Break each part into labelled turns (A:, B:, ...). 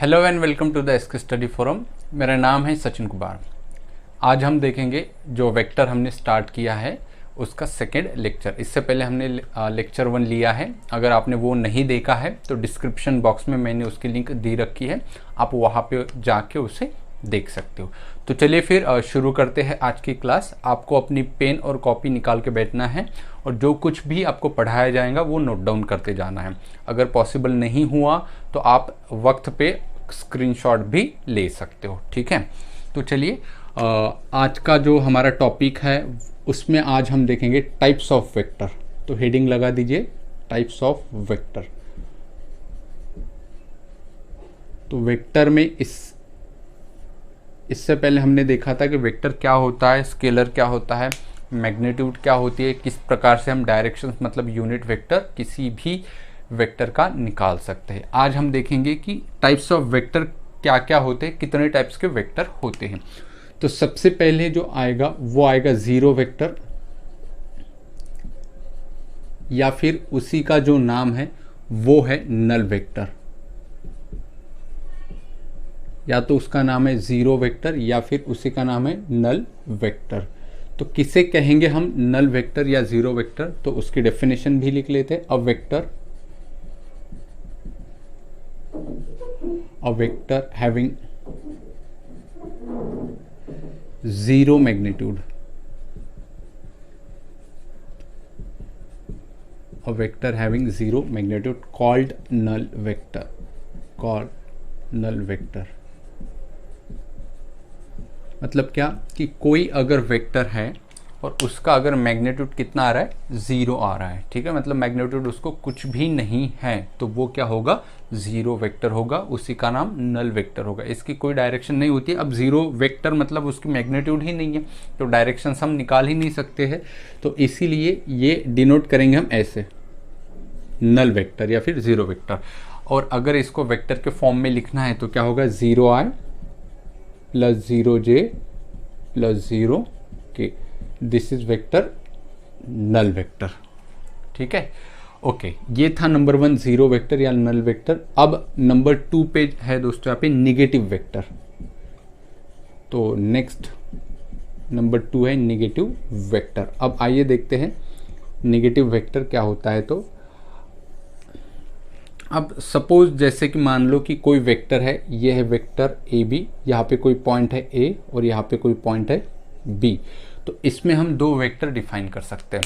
A: Hello and welcome to the SK study forum. मेरा नाम है सचिन कुमार। आज हम देखेंगे जो वेक्टर हमने स्टार्ट किया है उसका सेकेंड लेक्चर। इससे पहले हमने लेक्चर 1 लिया है। अगर आपने वो नहीं देखा है तो डिस्क्रिप्शन बॉक्स में मैंने उसकी लिंक दी रखी है, आप वहाँ पे जाके उसे देख सकते हो। तो चलिए फिर शुरू करते हैं आज की क्लास। आपको अपनी पेन और कॉपी निकाल के बैठना है और जो कुछ भी आपको पढ़ाया जाएगा वो नोट डाउन करते जाना है। अगर पॉसिबल नहीं हुआ तो आप वक्त पे स्क्रीनशॉट भी ले सकते हो, ठीक है। तो चलिए आज का जो हमारा टॉपिक है उसमें आज हम देखेंगे टाइप्स ऑफ वेक्टर। तो हेडिंग लगा दीजिए टाइप्स ऑफ वेक्टर। तो वेक्टर में इससे पहले हमने देखा था कि वेक्टर क्या होता है, स्केलर क्या होता है, मैग्नीट्यूड क्या होती है, किस प्रकार से हम डायरेक्शंस मतलब यूनिट वेक्टर किसी भी वेक्टर का निकाल सकते हैं। आज हम देखेंगे कि टाइप्स ऑफ वेक्टर क्या क्या होते हैं, कितने टाइप्स के वेक्टर होते हैं। तो सबसे पहले जो आएगा वो आएगा जीरो वेक्टर, या फिर उसी का जो नाम है वो है नल वेक्टर। या तो उसका नाम है जीरो वेक्टर या फिर उसी का नाम है नल वेक्टर। तो किसे कहेंगे हम नल वेक्टर या जीरो वेक्टर, तो उसकी डेफिनेशन भी लिख लेते हैं। a vector having zero magnitude, a vector having zero magnitude called null vector, मतलब क्या कि कोई अगर वेक्टर है और उसका अगर मैग्नीट्यूड कितना आ रहा है, 0 आ रहा है, ठीक है, मतलब मैग्नीट्यूड उसको कुछ भी नहीं है, तो वो क्या होगा, जीरो वेक्टर होगा। उसी का नाम नल वेक्टर होगा। इसकी कोई डायरेक्शन नहीं होती है। अब जीरो वेक्टर मतलब उसकी मैग्नीट्यूड ही नहीं है, तो डायरेक्शन हम निकाल ही नहीं सकते हैं। तो इसीलिए ये डिनोट करेंगे हम ऐसे, नल वेक्टर या फिर जीरो वेक्टर। और अगर इसको वेक्टर के फॉर्म में लिखना है तो क्या होगा, 0i plus 0j plus 0k, this is vector null vector, ठीक है। ओके, ये था नंबर 1 जीरो वेक्टर या नल वेक्टर। अब नंबर 2 पे है दोस्तों यहाँ पे निगेटिव वेक्टर। तो नेक्स्ट नंबर 2 है निगेटिव वेक्टर। अब आइए देखते हैं निगेटिव वेक्टर क्या होता है। तो अब सपोज जैसे कि मान लो कि कोई वेक्टर है, ये है वेक्टर ए बी, यहाँ पे कोई पॉइंट है ए और यहाँ पे कोई पॉइंट है बी। तो इसमें हम दो वेक्टर डिफाइन कर सकते हैं,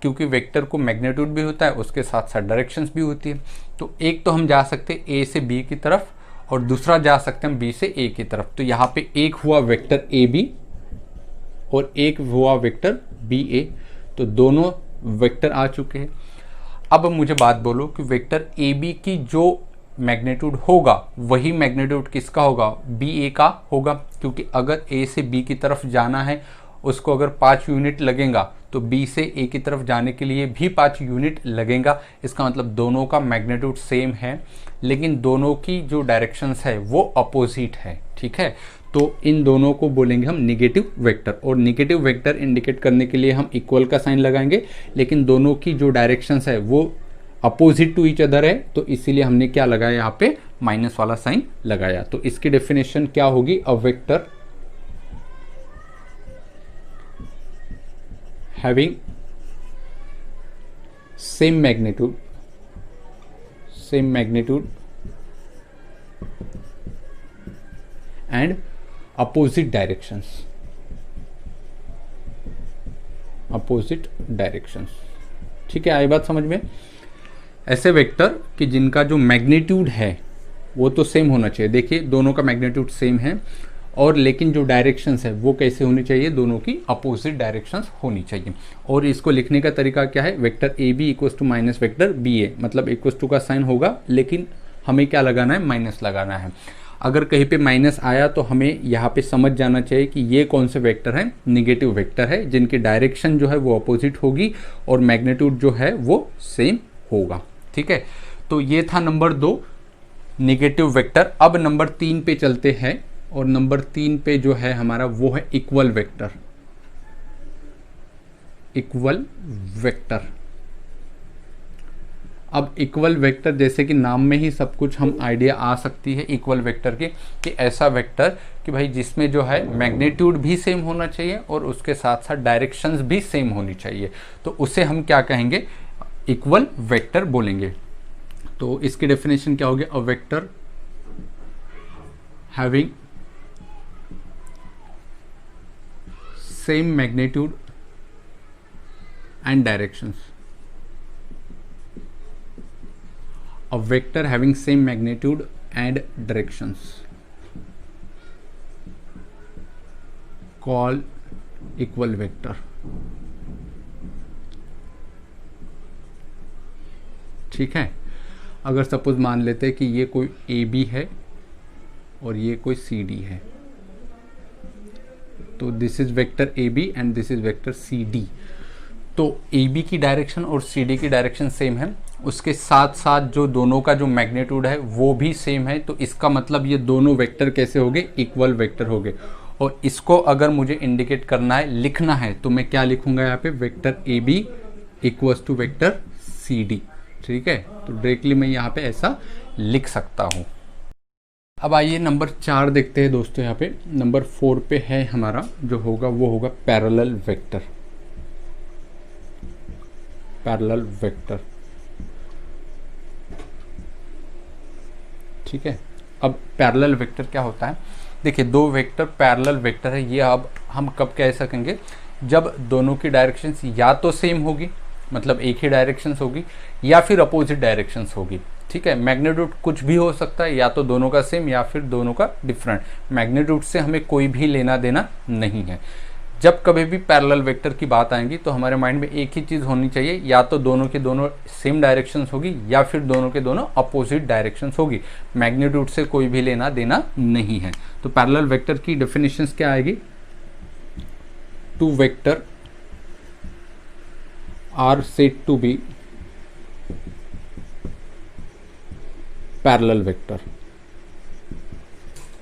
A: क्योंकि वेक्टर को मैग्नीट्यूड भी होता है, उसके साथ साथ डायरेक्शंस भी होती है। तो एक तो हम जा सकते हैं ए से बी की तरफ और दूसरा जा सकते हैं हम बी से ए की तरफ। तो यहाँ पे एक हुआ वेक्टर ए बी और एक हुआ वेक्टर बी ए। तो दोनों वेक्टर आ चुके हैं। अब मुझे बात बोलो कि वेक्टर ए बी की जो मैग्नीट्यूड होगा वही मैग्नीट्यूड किसका होगा, बी ए का होगा, क्योंकि अगर ए से बी की तरफ जाना है उसको अगर 5 यूनिट लगेगा तो बी से ए की तरफ जाने के लिए भी 5 यूनिट लगेगा। इसका मतलब दोनों का मैग्नीट्यूड सेम है, लेकिन दोनों की जो डायरेक्शंस है वो अपोजिट है, ठीक है। तो इन दोनों को बोलेंगे हम निगेटिव वेक्टर। और निगेटिव वेक्टर इंडिकेट करने के लिए हम इक्वल का साइन लगाएंगे, लेकिन दोनों की जो डायरेक्शंस है वो अपोजिट टू ईच अदर है, तो इसीलिए हमने क्या लगाया, यहाँ पे माइनस वाला साइन लगाया। तो इसकी डेफिनेशन क्या होगी, a vector having same magnitude and opposite directions, ठीक है। आई बात समझ में। ऐसे वेक्टर कि जिनका जो मैग्नीट्यूड है वो तो सेम होना चाहिए। देखिए दोनों का मैग्नीट्यूड सेम है, और लेकिन जो डायरेक्शंस है वो कैसे होनी चाहिए, दोनों की अपोजिट डायरेक्शंस होनी चाहिए। और इसको लिखने का तरीका क्या है, vector A B equal to minus vector B A, मतलब इक्वल टू का साइन होगा, लेकिन हमें क्या लगाना है, माइनस लगाना है। अगर कहीं पे माइनस आया तो हमें यहाँ पे समझ जाना चाहिए कि ये कौन से वेक्टर हैं, निगेटिव वेक्टर है, जिनकी डायरेक्शन जो है वो अपोजिट होगी और मैग्नीट्यूड जो है वो सेम होगा, ठीक है। तो ये था नंबर 2 निगेटिव वेक्टर। अब नंबर 3 पे चलते हैं, और नंबर 3 पे जो है हमारा वो है इक्वल वेक्टर। अब इक्वल वेक्टर, जैसे कि नाम में ही सब कुछ हम आइडिया आ सकती है इक्वल वेक्टर की, कि ऐसा वेक्टर कि भाई जिसमें जो है मैग्नीट्यूड भी सेम होना चाहिए और उसके साथ साथ डायरेक्शंस भी सेम होनी चाहिए, तो उसे हम क्या कहेंगे, इक्वल वेक्टर बोलेंगे। तो इसकी डेफिनेशन क्या होगी, a vector having same magnitude and directions, a vector having same magnitude and directions called equal vector। ठीक है, अगर सपोज मान लेते हैं कि ये कोई ए बी है और ये कोई सी डी है, तो this is vector A B and this is vector C D. तो ए बी की डायरेक्शन और सी डी की डायरेक्शन सेम है, उसके साथ साथ जो दोनों का जो मैग्नीट्यूड है वो भी सेम है, तो इसका मतलब ये दोनों वेक्टर कैसे हो गए, इक्वल वेक्टर हो गए। और इसको अगर मुझे इंडिकेट करना है, लिखना है, तो मैं क्या लिखूंगा यहाँ पे, vector A B equals to vector C D. ठीक है, तो डायरेक्टली मैं यहाँ पे ऐसा लिख सकता हूँ। अब आइए नंबर 4 देखते हैं दोस्तों। यहाँ पे नंबर 4 पे है हमारा जो होगा वो होगा पैरेलल वेक्टर। पैरेलल वेक्टर, ठीक है। अब पैरेलल वेक्टर क्या होता है, देखिए दो वेक्टर पैरेलल वेक्टर है, ये अब हम कब कह सकेंगे, जब दोनों की डायरेक्शंस या तो सेम होगी, मतलब एक ही डायरेक्शंस होगी, या फिर अपोजिट डायरेक्शंस होगी। ठीक है, मैग्नीट्यूड कुछ भी हो सकता है, या तो दोनों का सेम या फिर दोनों का डिफरेंट। मैग्नीट्यूड से हमें कोई भी लेना देना नहीं है। जब कभी भी पैरेलल वेक्टर की बात आएगी तो हमारे माइंड में एक ही चीज़ होनी चाहिए, या तो दोनों के दोनों सेम डायरेक्शंस होगी या फिर दोनों के दोनों अपोजिट डायरेक्शंस होगी। मैग्नीट्यूड से कोई भी लेना देना नहीं है। तो पैरेलल वेक्टर की डेफिनेशंस क्या आएगी, two vector are said to be parallel vector,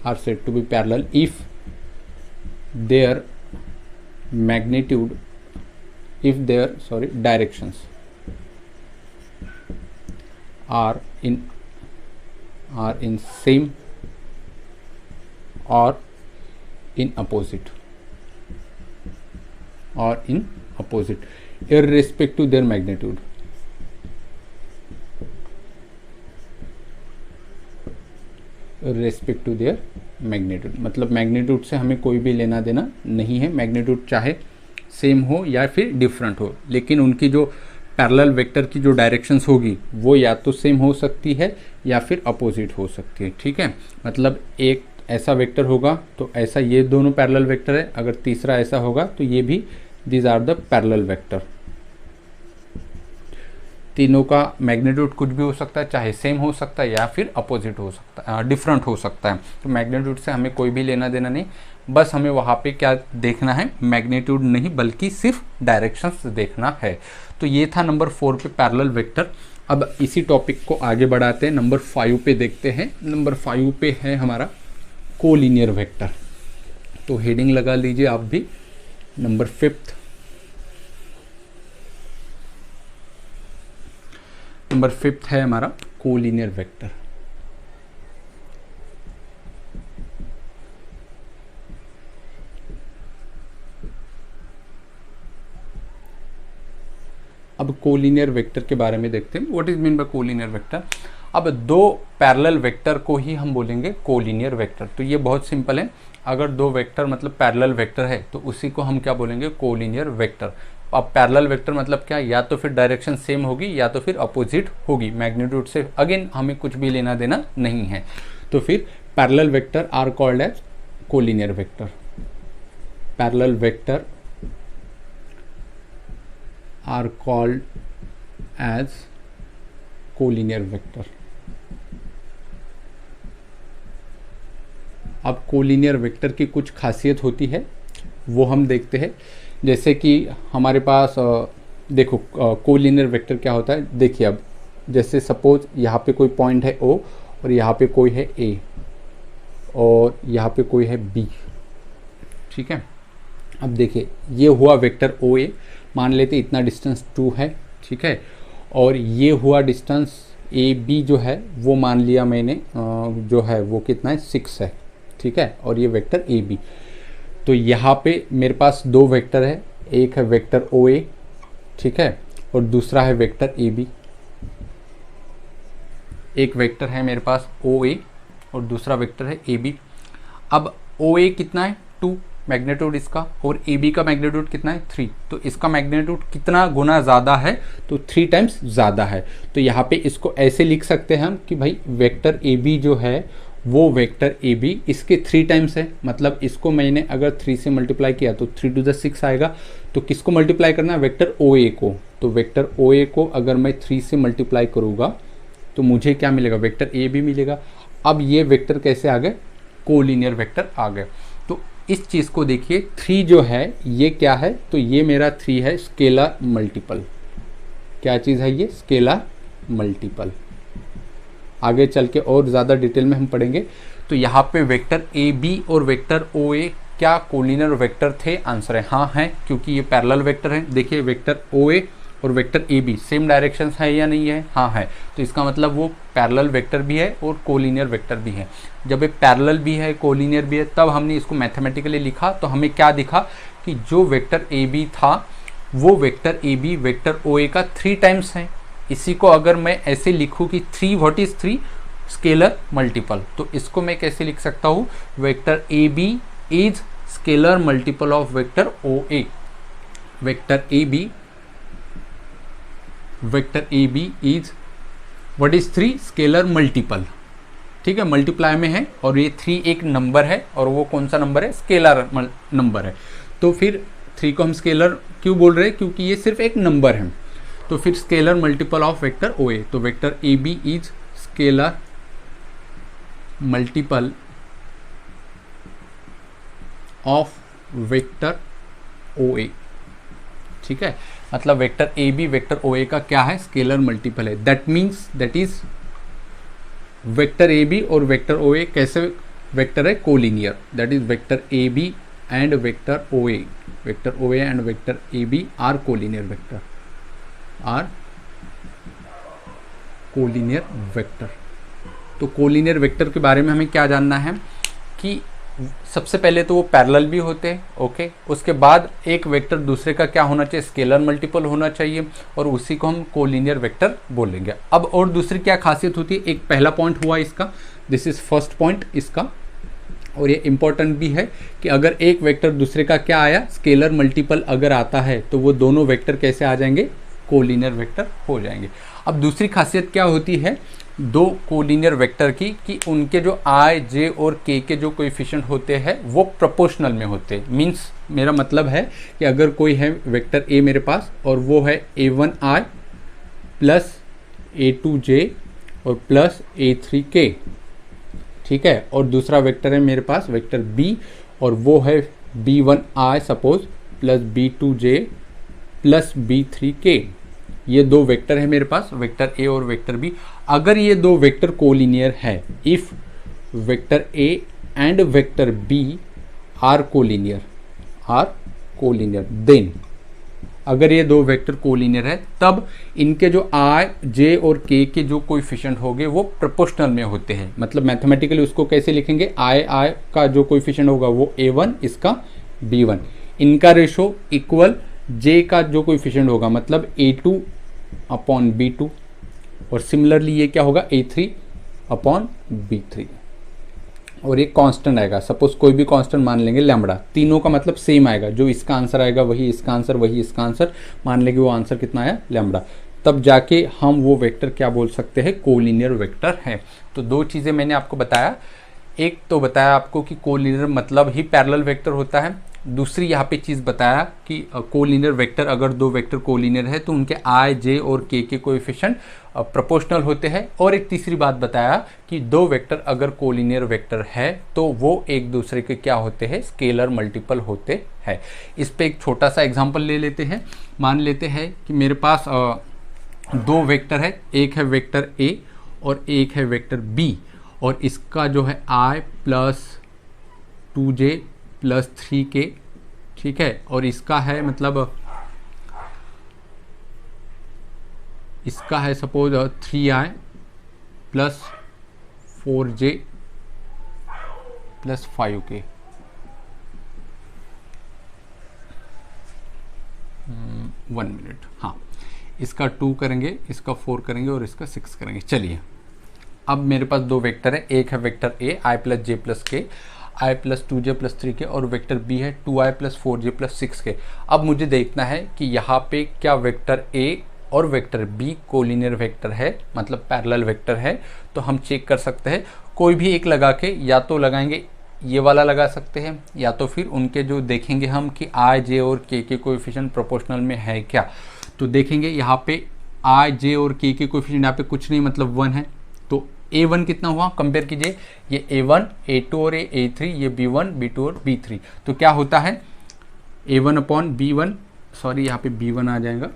A: are said to be parallel if their magnitude, if their directions are in same or in opposite irrespective to their magnitude, respect to their magnitude. मतलब magnitude से हमें कोई भी लेना देना नहीं है, magnitude चाहे सेम हो या फिर डिफरेंट हो, लेकिन उनकी जो पैरेलल वेक्टर की जो डायरेक्शंस होगी वो या तो सेम हो सकती है या फिर अपोजिट हो सकती है। ठीक है, मतलब एक ऐसा वेक्टर होगा तो ऐसा ये दोनों पैरेलल वेक्टर है, अगर तीसरा ऐसा होगा तो ये भी, these are the parallel vector. तीनों का मैग्नीट्यूड कुछ भी हो सकता है, चाहे सेम हो सकता है या फिर अपोजिट हो सकता है, डिफरेंट हो सकता है। तो मैग्नीट्यूड से हमें कोई भी लेना देना नहीं, बस हमें वहाँ पे क्या देखना है, मैग्नीट्यूड नहीं बल्कि सिर्फ डायरेक्शंस देखना है। तो ये था नंबर 4 पे पैरेलल वेक्टर। अब इसी टॉपिक को आगे बढ़ाते हैं, नंबर 5 पे देखते हैं। नंबर 5 पे है हमारा कोलिनियर वेक्टर। तो हेडिंग लगा लीजिए आप भी, नंबर 5। नंबर 5 है हमारा कोलिनियर वेक्टर। अब कोलिनियर वेक्टर के बारे में देखते हैं, what is mean by collinear vector. अब दो पैरेलल वेक्टर को ही हम बोलेंगे कोलिनियर वेक्टर। तो ये बहुत सिंपल है, अगर दो वेक्टर मतलब पैरेलल वेक्टर है तो उसी को हम क्या बोलेंगे, कोलिनियर वेक्टर। अब पैरेलल वेक्टर मतलब क्या, या तो फिर डायरेक्शन सेम होगी या तो फिर अपोजिट होगी। मैग्नीट्यूड से अगेन हमें कुछ भी लेना देना नहीं है। तो फिर parallel vector are called as collinear vector. Parallel vector are called as collinear vector. अब कोलिनियर वेक्टर की कुछ खासियत होती है वो हम देखते हैं। जैसे कि हमारे पास देखो कोलिनियर वेक्टर क्या होता है, देखिए अब जैसे सपोज यहाँ पे कोई पॉइंट है O और यहाँ पे कोई है A और यहाँ पे कोई है B। ठीक है, अब देखिए ये हुआ वेक्टर OA, मान लेते इतना डिस्टेंस 2 है। ठीक है, और ये हुआ डिस्टेंस ए बी जो है वो मान लिया मैंने जो है वो कितना है 6 है, ठीक है, और ये वेक्टर ए बी। तो यहाँ पे मेरे पास दो वेक्टर है, एक है वेक्टर ओ ए, ठीक है, और दूसरा है वेक्टर ए बी। एक वेक्टर है मेरे पास ओ ए और दूसरा वेक्टर है ए बी। अब ओ ए कितना है 2 मैग्नीट्यूड इसका, और ए बी का मैग्नीट्यूड कितना है 3। तो इसका मैग्नीट्यूड कितना गुना ज़्यादा है, तो 3 टाइम्स ज़्यादा है। तो यहाँ पे इसको ऐसे लिख सकते हैं हम कि भाई वेक्टर ए बी जो है वो वेक्टर ए बी इसके 3 टाइम्स है। मतलब इसको मैंने अगर 3 से मल्टीप्लाई किया तो 3 to the 6 आएगा। तो किसको मल्टीप्लाई करना है, वेक्टर ओ ए को। तो वेक्टर ओ ए को अगर मैं 3 से मल्टीप्लाई करूँगा तो मुझे क्या मिलेगा, वेक्टर ए बी मिलेगा। अब ये वेक्टर कैसे आ गए, कोलिनियर वेक्टर आ गए। तो इस चीज़ को देखिए, 3 जो है ये क्या है, तो ये मेरा 3 है स्केलर मल्टीपल। क्या चीज़ है ये, स्केलर मल्टीपल। आगे चल के और ज़्यादा डिटेल में हम पढ़ेंगे। तो यहाँ पे वेक्टर ए बी और वेक्टर ओ ए क्या कोलिनियर वेक्टर थे, आंसर है हाँ है, क्योंकि ये पैरेलल वेक्टर है। देखिए वेक्टर ओ ए और vector A B same direction है या नहीं है, हाँ है। तो इसका मतलब वो पैरेलल वेक्टर भी है और कोलिनियर वेक्टर भी है। जब ये पैरेलल भी है कोलिनियर भी है तब हमने इसको मैथमेटिकली लिखा, तो हमें क्या दिखा कि जो वेक्टर ए बी था वो vector A B vector O A का 3 टाइम्स है। इसी को अगर मैं ऐसे लिखूँ कि 3 व्हाट इज 3, स्केलर मल्टीपल, तो इसको मैं कैसे लिख सकता हूँ, vector A B is scalar multiple of vector O A. Vector A B is what is 3, scalar multiple, ठीक है, मल्टीप्लाई में है। और ये 3 एक नंबर है, और वो कौन सा नंबर है, स्केलर नंबर है। तो फिर 3 को हम स्केलर क्यों बोल रहे हैं, क्योंकि ये सिर्फ एक नंबर है। तो फिर scalar multiple of vector O A, तो vector A B is scalar multiple of vector O A, ठीक है। मतलब vector A B vector O A का क्या है, स्केलर मल्टीपल है। That means that is vector A B और vector O A कैसे वेक्टर है, collinear. That is vector A B and vector O A, vector O A and vector A B are collinear vector, are collinear vector. तो collinear vector के बारे में हमें क्या जानना है कि सबसे पहले तो वो पैरेलल भी होते हैं, ओके। उसके बाद एक वेक्टर दूसरे का क्या होना चाहिए, स्केलर मल्टीपल होना चाहिए, और उसी को हम कोलिनियर वेक्टर बोलेंगे। अब और दूसरी क्या खासियत होती है, एक पहला पॉइंट हुआ इसका, दिस इज फर्स्ट पॉइंट इसका, और ये इंपॉर्टेंट भी है कि अगर एक वेक्टर दूसरे का क्या आया, स्केलर मल्टीपल अगर आता है तो वो दोनों वेक्टर कैसे आ जाएंगे, कोलिनियर वेक्टर हो जाएंगे। अब दूसरी खासियत क्या होती है दो कोलिनियर वेक्टर की, कि उनके जो आई जे और के के जो कोएफिशिएंट होते हैं वो प्रोपोर्शनल में होते हैं। मीन्स मेरा मतलब है कि अगर कोई है वेक्टर ए मेरे पास और वो है a1i प्लस a2j और प्लस a3k, ठीक है, और दूसरा वेक्टर है मेरे पास वेक्टर बी और वो है b1i suppose plus b2j plus b3k। ये दो वेक्टर है मेरे पास, वेक्टर ए और वेक्टर बी। अगर ये दो वेक्टर कोलिनियर है, if vector A and vector B are collinear, then अगर ये दो वेक्टर कोलिनियर है तब इनके जो आई जे और के के जो कोएफिशिएंट होंगे वो प्रोपोर्शनल में होते हैं। मतलब मैथमेटिकली उसको कैसे लिखेंगे, आई का जो कोएफिशिएंट होगा वो a1, इसका b1, इनका रेशो इक्वल जे का जो कोएफिशिएंट होगा मतलब a2 अपॉन b2, और सिमिलरली ये क्या होगा a3 अपॉन b3, और ये कांस्टेंट आएगा। सपोज कोई भी कांस्टेंट मान लेंगे लैम्बडा, तीनों का मतलब सेम आएगा, जो इसका आंसर आएगा वही इसका आंसर, वही इसका आंसर, मान लेंगे वो आंसर कितना आया लैम्बडा, तब जाके हम वो वेक्टर क्या बोल सकते हैं, कोलिनियर वेक्टर है। तो दो चीज़ें मैंने आपको बताया, एक तो बताया आपको कि कोलिनियर मतलब ही पैरेलल वेक्टर होता है, दूसरी यहाँ पे चीज़ बताया कि कोलिनियर वेक्टर अगर दो वेक्टर कोलिनियर है तो उनके आई जे और के कोएफिशिएंट प्रोपोर्शनल होते हैं, और एक तीसरी बात बताया कि दो वेक्टर अगर कोलिनियर वेक्टर है तो वो एक दूसरे के क्या होते हैं, स्केलर मल्टीपल होते हैं। इस पे एक छोटा सा एग्जांपल ले लेते हैं। मान लेते हैं कि मेरे पास दो वेक्टर है, एक है वेक्टर ए और एक है वेक्टर बी, और इसका जो है i plus 2j plus 3k, ठीक है, और इसका है मतलब इसका है suppose 3i plus 4j plus 5k। 1 minute, हाँ, इसका 2 करेंगे, इसका 4 करेंगे और इसका 6 करेंगे। चलिए, अब मेरे पास दो वेक्टर है, एक है वेक्टर ए आई प्लस जे प्लस के, आई प्लस 2j प्लस 3k, और वेक्टर बी है 2i plus 4j plus 6k। अब मुझे देखना है कि यहाँ पे क्या वेक्टर ए और वेक्टर बी कोलिनियर वेक्टर है, मतलब पैरेलल वेक्टर है। तो हम चेक कर सकते हैं, कोई भी एक लगा के, या तो लगाएंगे ये वाला लगा सकते हैं, या तो फिर उनके जो देखेंगे हम कि आई जे और के कोएफिशिएंट प्रोपोर्शनल में है क्या। तो देखेंगे यहाँ पे आई जे और के कोएफिशिएंट यहाँ पे कुछ नहीं, मतलब 1 है। तो a1 कितना हुआ, कंपेयर कीजिए, ये a1, a2 और a3, ये b1, b2 और b3। तो क्या होता है, a1 अपॉन b1, सॉरी यहाँ पे b1 आ जाएगा,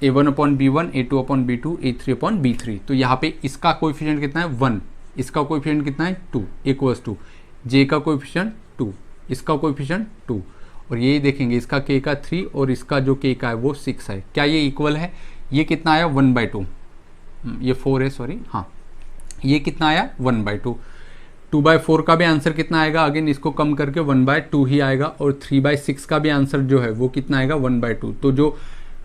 A: a1 upon b1, a2 upon b2, a3 upon b3। तो यहाँ पे इसका कोएफिशिएंट कितना है 1, इसका कोएफिशिएंट कितना है 2, इक्वल्स टू j का कोएफिशिएंट 2, इसका कोएफिशिएंट 2, और ये देखेंगे इसका k का 3 और इसका जो k का है वो 6 है। क्या ये इक्वल है, ये कितना आया 1/2, ये 4 है, सॉरी, हाँ, ये कितना आया 1/2। 2/4 का भी आंसर कितना आएगा, अगेन इसको कम करके 1/2 ही आएगा, और 3/6 का भी आंसर जो है वो कितना आएगा 1/2। तो जो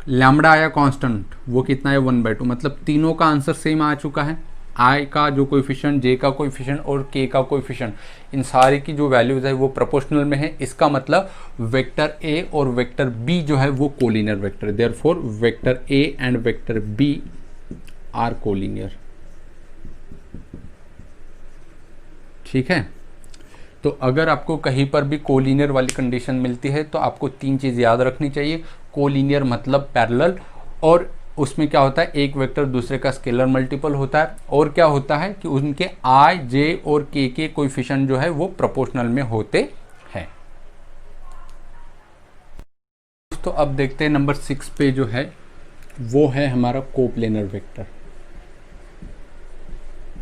A: लैम्बडा आया कांस्टेंट वो कितना है 1/2, मतलब तीनों का आंसर सेम आ चुका है। आई का जो कोएफिशिएंट, जे का कोएफिशिएंट और के का कोएफिशिएंट, इन सारी की जो वैल्यूज है वो प्रोपोर्शनल में है। इसका मतलब वेक्टर ए और वेक्टर बी जो है वो कोलिनियर वेक्टर है। Therefore vector A and vector B are collinear. ठीक है, तो अगर आपको कहीं पर भी कोलिनियर वाली कंडीशन मिलती है तो आपको 3 चीज़ याद रखनी चाहिए। कोलिनियर मतलब पैरेलल, और उसमें क्या होता है, एक वेक्टर दूसरे का स्केलर मल्टीपल होता है, और क्या होता है कि उनके आई जे और के कोएफिशिएंट जो है वो प्रोपोर्शनल में होते हैं। तो अब देखते हैं नंबर 6 पे जो है वो है हमारा कोप्लेनर वेक्टर।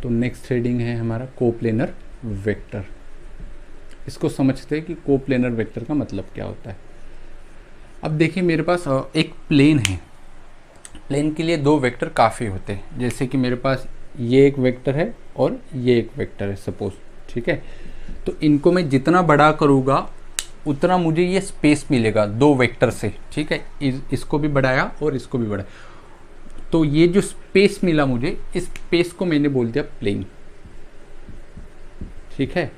A: तो नेक्स्ट हेडिंग है हमारा कोप्लेनर वेक्टर। इसको समझते हैं कि कोप्लेनर वेक्टर का मतलब क्या होता है। अब देखिए, मेरे पास एक प्लेन है, प्लेन के लिए दो वेक्टर काफ़ी होते हैं। जैसे कि मेरे पास ये एक वेक्टर है और ये एक वेक्टर है सपोज, ठीक है। तो इनको मैं जितना बड़ा करूँगा उतना मुझे ये स्पेस मिलेगा दो वेक्टर से, ठीक है। इसको भी बढ़ाया और इसको भी बढ़ाया, तो ये जो स्पेस मिला मुझे, इस स्पेस को मैंने बोल दिया प्लेन, ठीक है।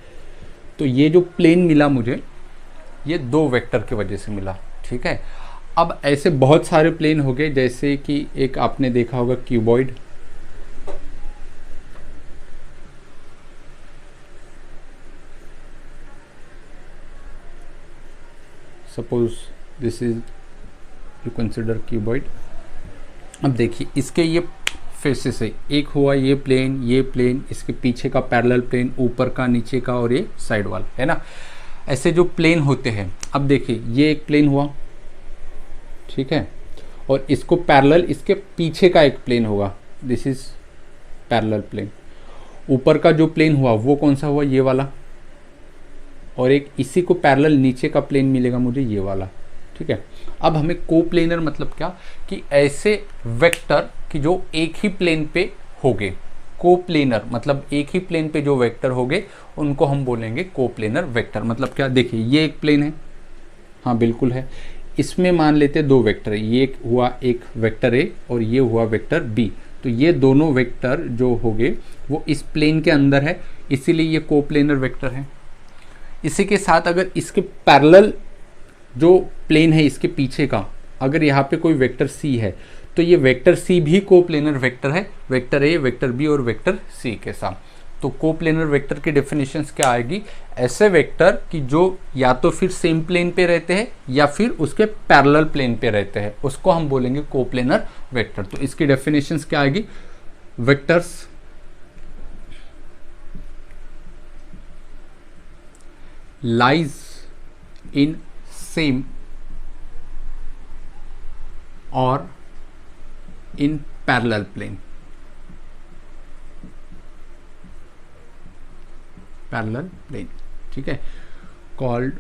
A: तो ये जो प्लेन मिला मुझे, ये दो वेक्टर की वजह से मिला, ठीक है। अब ऐसे बहुत सारे प्लेन हो गए, जैसे कि एक आपने देखा होगा cuboid, suppose this is you consider cuboid. अब देखिए, इसके ये फेसेस है, एक हुआ ये प्लेन, इसके पीछे का पैरेलल प्लेन, ऊपर का, नीचे का, और ये साइड वाला, है ना। ऐसे जो प्लेन होते हैं, अब देखिए ये एक प्लेन हुआ, ठीक है, और इसको पैरेलल इसके पीछे का एक प्लेन होगा, दिस इज पैरेलल प्लेन। ऊपर का जो प्लेन हुआ वो कौन सा हुआ, ये वाला, और एक इसी को पैरेलल नीचे का प्लेन मिलेगा मुझे, ये वाला, ठीक है। अब हमें कोप्लेनर मतलब क्या, कि ऐसे वेक्टर कि जो एक ही प्लेन पे होंगे। कोप्लेनर मतलब एक ही प्लेन पे जो वेक्टर होंगे उनको हम बोलेंगे कोप्लेनर वेक्टर। मतलब क्या, देखिए ये एक प्लेन है, हाँ बिल्कुल है, इसमें मान लेते दो वेक्टर है, ये हुआ एक वेक्टर ए और ये हुआ वेक्टर बी। तो ये दोनों वेक्टर जो होंगे वो इस प्लेन के अंदर है, इसीलिए ये कोप्लेनर वेक्टर है। इसी के साथ अगर इसके पैरेलल जो प्लेन है इसके पीछे का, अगर यहाँ पे कोई वेक्टर सी है तो ये वेक्टर सी भी कोप्लेनर वेक्टर है, वेक्टर ए, वेक्टर बी और वेक्टर सी के साथ। तो कोप्लेनर वेक्टर की डेफिनेशंस क्या आएगी, ऐसे वेक्टर कि जो या तो फिर सेम प्लेन पे रहते हैं या फिर उसके पैरेलल प्लेन पे रहते हैं, उसको हम बोलेंगे कोप्लेनर वेक्टर। तो इसकी डेफिनेशंस क्या आएगी, वेक्टर्स लाइज इन सेम और in parallel plane, parallel plane, ठीक है, कॉल्ड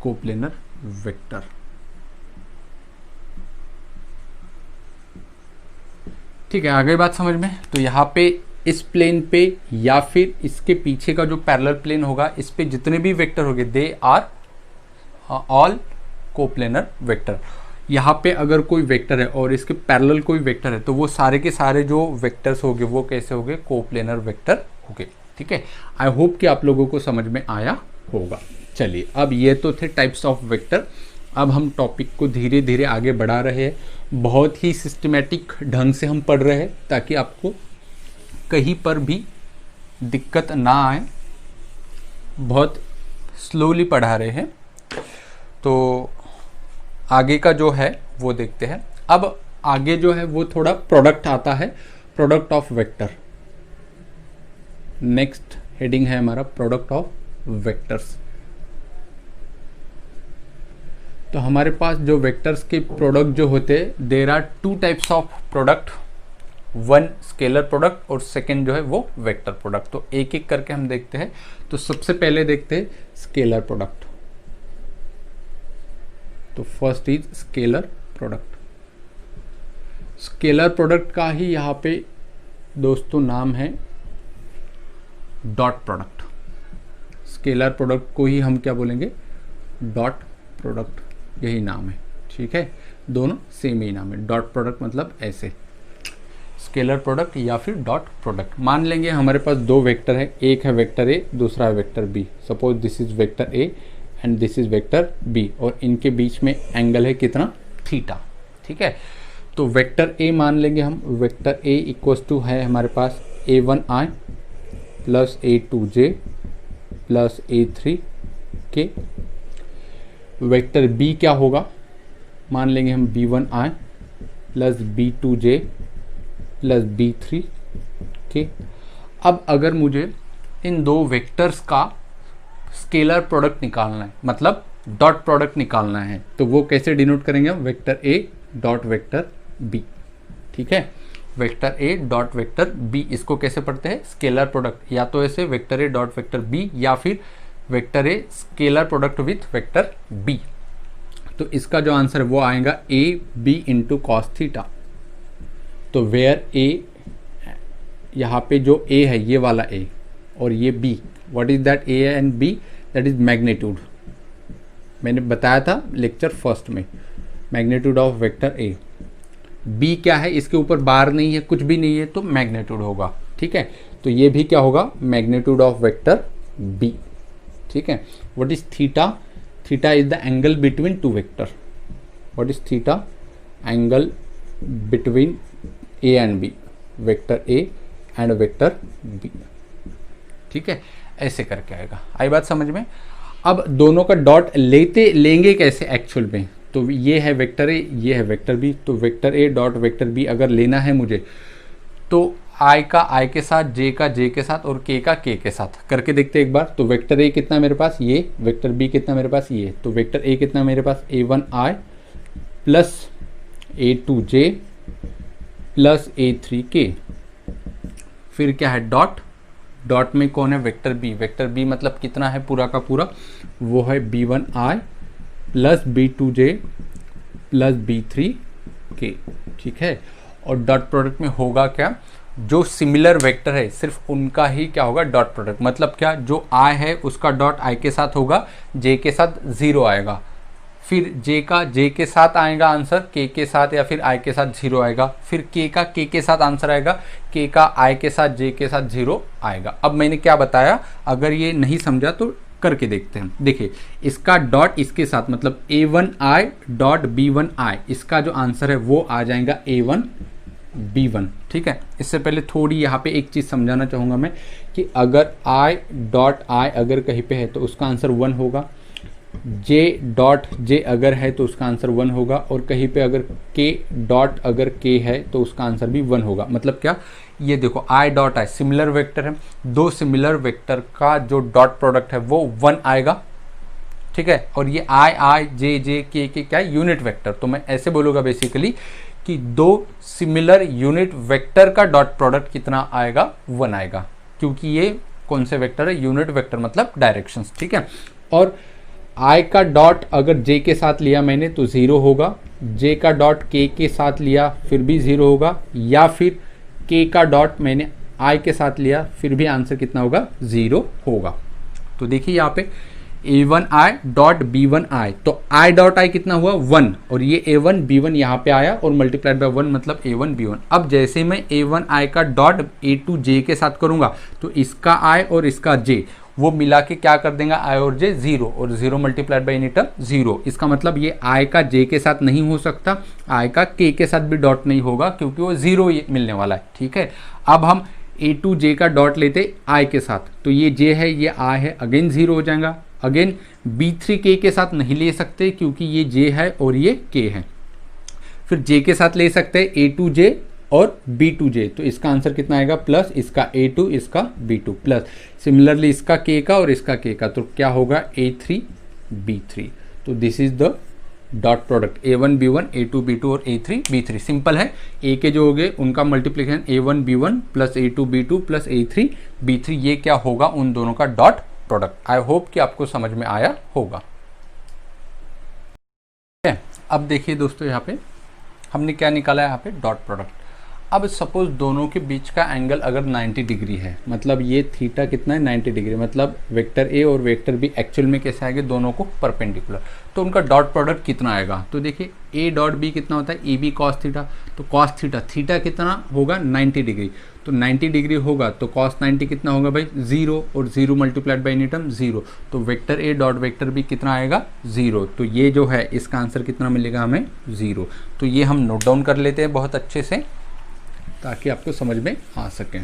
A: कोप्लेनर वेक्टर। ठीक है, आगे बात समझ में। तो यहाँ पे इस प्लेन पे या फिर इसके पीछे का जो पैरेलल प्लेन होगा, इस पे जितने भी वेक्टर होंगे they are all coplanar vector. यहाँ पे अगर कोई वेक्टर है और इसके पैरेलल कोई वेक्टर है तो वो सारे के सारे जो वेक्टर्स होंगे वो कैसे होंगे, कोप्लेनर वेक्टर होंगे। ठीक है, आई होप कि आप लोगों को समझ में आया होगा। चलिए, अब ये तो थे टाइप्स ऑफ वेक्टर। अब हम टॉपिक को धीरे धीरे आगे बढ़ा रहे हैं, बहुत ही सिस्टमेटिक ढंग से हम पढ़ रहे हैं ताकि आपको कहीं पर भी दिक्कत ना आए। बहुत स्लोली पढ़ा रहे हैं। तो आगे का जो है वो देखते हैं। अब आगे जो है वो थोड़ा प्रोडक्ट आता है, product of vector. Next heading है हमारा प्रोडक्ट ऑफ वेक्टर्स। तो हमारे पास जो वेक्टर्स के प्रोडक्ट जो होते हैं, there are two types of product, one scalar product और सेकंड जो है वो वेक्टर प्रोडक्ट। तो एक एक करके हम देखते हैं। तो सबसे पहले देखते हैं स्केलर प्रोडक्ट। तो first is scalar product. Scalar product का ही यहाँ पे दोस्तों नाम है डॉट प्रोडक्ट। स्केलर प्रोडक्ट को ही हम क्या बोलेंगे, डॉट प्रोडक्ट, यही नाम है। ठीक है, दोनों सेम ही नाम है। डॉट प्रोडक्ट मतलब ऐसे, स्केलर प्रोडक्ट या फिर डॉट प्रोडक्ट। मान लेंगे हमारे पास दो वेक्टर है, एक है वेक्टर ए, दूसरा है vector B. Suppose this is vector A and this is vector B, और इनके बीच में एंगल है कितना, थीटा। ठीक है, तो वेक्टर ए मान लेंगे हम। वेक्टर ए इक्वल्स टू है हमारे पास a1i plus a2j plus a3k। Vector B क्या होगा, मान लेंगे हम b1i plus b2j plus b3k। अब अगर मुझे इन दो वेक्टर्स का स्केलर प्रोडक्ट निकालना है, मतलब डॉट प्रोडक्ट निकालना है, तो वो कैसे डिनोट करेंगे हम, vector A dot vector B. ठीक है, vector A dot vector B, इसको कैसे पढ़ते हैं, स्केलर प्रोडक्ट। या तो ऐसे vector A dot vector B, या फिर vector A scalar product with vector B. तो इसका जो आंसर है वो आएगा A B into cos theta. तो वेयर ए, यहाँ पे जो ए है ये वाला ए और ये B, what is that, A and B, that is magnitude. मैंने बताया था लेक्चर फर्स्ट में, magnitude of vector A. B क्या है, इसके ऊपर बार नहीं है, कुछ भी नहीं है, तो मैग्नीट्यूड होगा। ठीक है, तो ये भी क्या होगा, मैग्नीट्यूड ऑफ वेक्टर बी। ठीक है, what is theta, theta is the angle between two vector. What is theta, angle between A and B, vector A and vector B. ठीक है, ऐसे करके आएगा। आई बात समझ में। अब दोनों का डॉट लेंगे कैसे एक्चुअल में, तो ये है वेक्टर ए, ये है वेक्टर बी। तो vector A dot vector B अगर लेना है मुझे, तो आई का आई के साथ, जे का जे के साथ और के का के के साथ करके देखते एक बार। तो वेक्टर ए कितना मेरे पास ये, वेक्टर बी कितना मेरे पास ये। तो वेक्टर ए कितना मेरे पास a1i plus a2j plus a3k। फिर क्या है, डॉट, डॉट में कौन है, वेक्टर बी। वेक्टर बी मतलब कितना है पूरा का पूरा, वो है b1i plus b2j plus b3k। ठीक है, और डॉट प्रोडक्ट में होगा क्या, जो सिमिलर वेक्टर है सिर्फ उनका ही क्या होगा, डॉट प्रोडक्ट। मतलब क्या, जो i है उसका डॉट i के साथ होगा, j के साथ 0 आएगा। फिर j का j के साथ आएगा आंसर, k के साथ या फिर i के साथ 0 आएगा। फिर k का k के साथ आंसर आएगा, k का i के साथ j के साथ 0 आएगा। अब मैंने क्या बताया, अगर ये नहीं समझा तो करके देखते हैं। देखिए, इसका डॉट इसके साथ मतलब a1i डॉट b1i, इसका जो आंसर है वो आ जाएगा a1 b1। ठीक है, इससे पहले थोड़ी यहाँ पे एक चीज़ समझाना चाहूँगा मैं कि अगर i डॉट i अगर कहीं पे है तो उसका आंसर 1 होगा, j डॉट j अगर है तो उसका आंसर 1 होगा, और कहीं पे अगर k डॉट अगर k है तो उसका आंसर भी 1 होगा। मतलब क्या, ये देखो i dot i similar vector है, दो सिमिलर वेक्टर का जो डॉट प्रोडक्ट है वो 1 आएगा। ठीक है, और ये i i j j k k क्या है, यूनिट वेक्टर। तो मैं ऐसे बोलूँगा बेसिकली कि दो सिमिलर यूनिट वेक्टर का डॉट प्रोडक्ट कितना आएगा, 1 आएगा, क्योंकि ये कौन से वेक्टर है, यूनिट वेक्टर मतलब डायरेक्शंस। ठीक है, और i का डॉट अगर j के साथ लिया मैंने तो 0 होगा, जे का डॉट के साथ लिया फिर भी 0 होगा, या फिर के का डॉट मैंने आई के साथ लिया फिर भी आंसर कितना होगा, 0 होगा। तो देखिए यहाँ पे a1i डॉट b1i, तो i डॉट i कितना हुआ 1, और ये a1 b1 यहाँ पे आया और मल्टीप्लाइड बाय 1 मतलब a1 b1। अब जैसे मैं a1i का डॉट a2j के साथ करूँगा तो इसका i और इसका j वो मिला के क्या कर देंगे, i और j 0, और 0 मल्टीप्लाइड बाई एनी टर्म 0। इसका मतलब ये i का j के साथ नहीं हो सकता, i का k के साथ भी डॉट नहीं होगा क्योंकि वो 0 मिलने वाला है। ठीक है, अब हम a2j का डॉट लेते i के साथ, तो ये j है ये i है, अगेन 0 हो जाएगा। अगेन b3k के साथ नहीं ले सकते क्योंकि ये j है और ये k है। फिर j के साथ ले सकते हैं a2j और b2j, तो इसका आंसर कितना आएगा, प्लस इसका a2 इसका b2 प्लस सिमिलरली इसका k का और इसका k का, तो क्या होगा a3 b3। तो this is the dot product a1 b1 a2 b2 और a3 b3। सिंपल है, a के जो हो गए उनका multiplication a1 b1 plus a2 b2 plus a3 b3, ये क्या होगा, उन दोनों का डॉट प्रोडक्ट। आई होप कि आपको समझ में आया होगा। अब देखिए दोस्तों, यहाँ पे हमने क्या निकाला है, यहाँ पे डॉट प्रोडक्ट। अब सपोज दोनों के बीच का एंगल अगर 90 डिग्री है, मतलब ये थीटा कितना है 90 डिग्री, मतलब वेक्टर ए और वेक्टर बी एक्चुअल में कैसे आएंगे, दोनों को परपेंडिकुलर, तो उनका डॉट प्रोडक्ट कितना आएगा। तो देखिए ए डॉट बी कितना होता है, ए बी कॉस थीटा, तो कॉस थीटा, थीटा कितना होगा 90 डिग्री, तो 90 डिग्री होगा तो कॉस 90 कितना होगा भाई 0, और 0 मल्टीप्लाइड बाई एनी टर्म 0, तो vector A dot vector B कितना आएगा 0। तो ये जो है इसका आंसर कितना मिलेगा हमें 0। तो ये हम नोट डाउन कर लेते हैं बहुत अच्छे से ताकि आपको समझ में आ सके।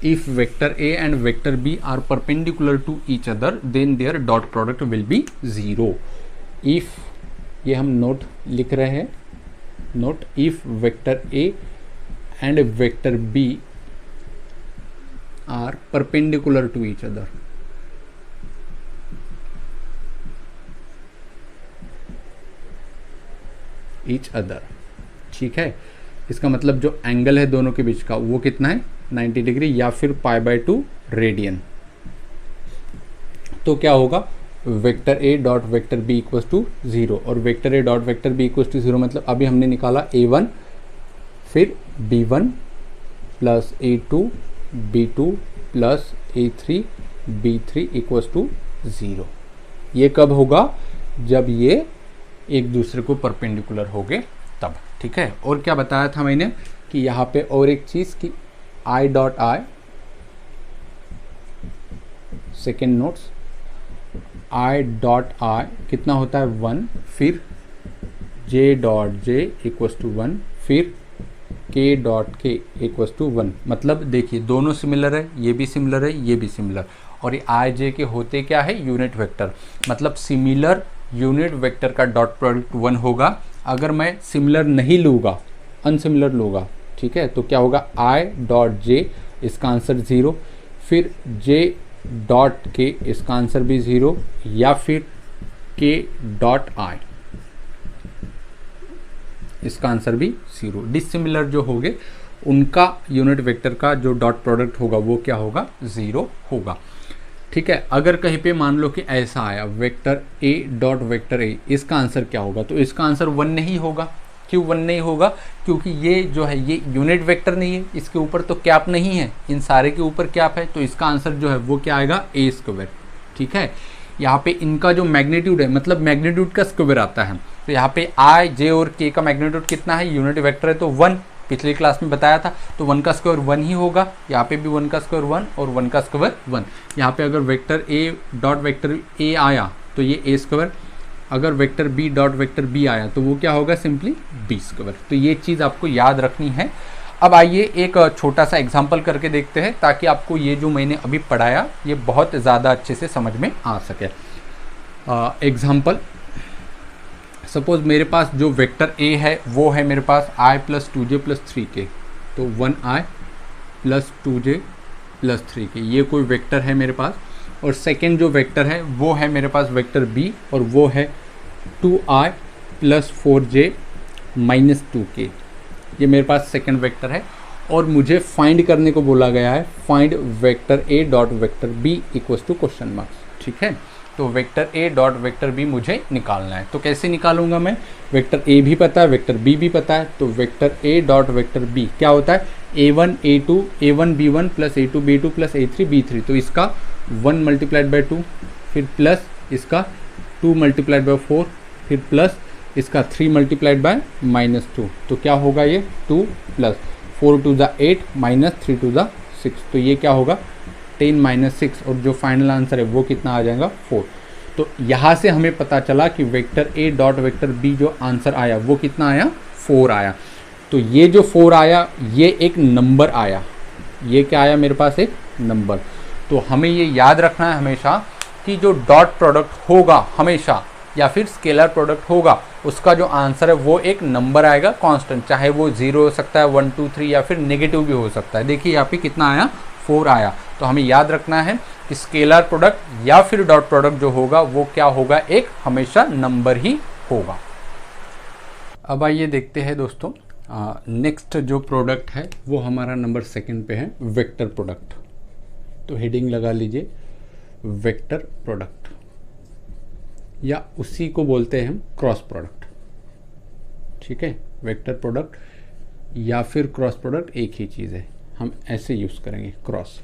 A: If vector A and vector B are perpendicular to each other then their dot product will be 0। If, ये हम नोट लिख रहे हैं, note, if vector A and vector B are perpendicular to each other, ठीक है। इसका मतलब जो एंगल है दोनों के बीच का वो कितना है 90 डिग्री या फिर π/2 रेडियन। तो क्या होगा, vector A dot vector B equals to 0 और vector A dot vector B equals to 0, मतलब अभी हमने निकाला a1 फिर b1 plus a2 b2 plus a3 b3 equals to 0। ये कब होगा, जब ये एक दूसरे को परपेंडिकुलर हो गए तब। ठीक है, और क्या बताया था मैंने कि यहाँ पे और एक चीज़ कि i dot i, second notes, i dot i कितना होता है 1, फिर j dot j equals to 1, फिर k dot k equals to 1। मतलब देखिए दोनों सिमिलर है, ये भी सिमिलर है, ये भी सिमिलर, और ये i j के होते क्या है यूनिट वेक्टर, मतलब सिमिलर यूनिट वेक्टर का डॉट प्रोडक्ट 1 होगा। अगर मैं सिमिलर नहीं लूँगा, अनसिमिलर लूँगा, ठीक है, तो क्या होगा i डॉट j, इसका आंसर 0, फिर j डॉट k, इसका आंसर भी 0, या फिर k डॉट i, इसका आंसर भी 0। डिसिमिलर जो होंगे उनका यूनिट वेक्टर का जो डॉट प्रोडक्ट होगा वो क्या होगा 0 होगा। ठीक है, अगर कहीं पे मान लो कि ऐसा आया vector a dot vector a, इसका आंसर क्या होगा, तो इसका आंसर 1 नहीं होगा। क्यों 1 नहीं होगा, क्योंकि ये जो है ये यूनिट वेक्टर नहीं है, इसके ऊपर तो कैप नहीं है, इन सारे के ऊपर कैप है, तो इसका आंसर जो है वो क्या आएगा a स्क्वायर। ठीक है, यहाँ पे इनका जो मैग्नीट्यूड है, मतलब मैग्नीट्यूड का स्क्वायर आता है, तो यहाँ पे i j और k का मैग्नीट्यूड कितना है, यूनिट वेक्टर है तो 1, पिछली क्लास में बताया था, तो 1 का स्क्वायर 1 ही होगा, यहाँ पे भी 1 का स्क्वायर 1 और 1 का स्क्वायर 1। यहाँ पे अगर vector a dot vector a आया तो ये a स्क्वायर, अगर vector b dot vector b आया तो वो क्या होगा सिंपली b स्क्वायर। तो ये चीज़ आपको याद रखनी है। अब आइए एक छोटा सा एग्जाम्पल करके देखते हैं ताकि आपको ये जो मैंने अभी पढ़ाया ये बहुत ज़्यादा अच्छे से समझ में आ सके। एग्जाम्पल, सपोज मेरे पास जो वेक्टर a है वो है मेरे पास i plus 2j plus 3k, तो 1i plus 2j plus 3k, ये कोई वेक्टर है मेरे पास। और सेकेंड जो वेक्टर है वो है मेरे पास वेक्टर b, और वो है 2i plus 4j minus 2k, ये मेरे पास सेकेंड वेक्टर है। और मुझे फाइंड करने को बोला गया है, find vector a dot vector b equals to question marks. ठीक है, तो vector A dot vector B मुझे निकालना है। तो कैसे निकालूंगा मैं, वेक्टर ए भी पता है, वेक्टर बी भी पता है, तो vector A dot vector B क्या होता है, a1 a2 a1 b1 plus a2 b2 plus a3 b3। तो इसका 1 मल्टीप्लाइड बाई 2, फिर प्लस इसका 2 मल्टीप्लाइड बाई 4, फिर प्लस इसका 3 मल्टीप्लाइड बाय -2। तो क्या होगा ये 2 plus 4 to the 8 minus 3 to the 6। तो ये क्या होगा 10 माइनस 6, और जो फाइनल आंसर है वो कितना आ जाएगा 4। तो यहाँ से हमें पता चला कि vector A dot vector B जो आंसर आया वो कितना आया 4 आया। तो ये जो 4 आया ये एक नंबर आया, ये क्या आया मेरे पास एक नंबर। तो हमें ये याद रखना है हमेशा कि जो डॉट प्रोडक्ट होगा हमेशा या फिर स्केलर प्रोडक्ट होगा उसका जो आंसर है वो एक नंबर आएगा कांस्टेंट, चाहे वो 0 हो सकता है 1 2 3 या फिर नेगेटिव भी हो सकता है। देखिए यहाँ पे कितना आया 4 आया। तो हमें याद रखना है कि स्केलर प्रोडक्ट या फिर डॉट प्रोडक्ट जो होगा वो क्या होगा, एक हमेशा नंबर ही होगा। अब आइए देखते हैं दोस्तों नेक्स्ट जो प्रोडक्ट है वो हमारा नंबर 2 पे है वेक्टर प्रोडक्ट। तो हेडिंग लगा लीजिए वेक्टर प्रोडक्ट, या उसी को बोलते हैं हम क्रॉस प्रोडक्ट। ठीक है, वेक्टर प्रोडक्ट या फिर क्रॉस प्रोडक्ट एक ही चीज़ है, हम ऐसे यूज़ करेंगे क्रॉस।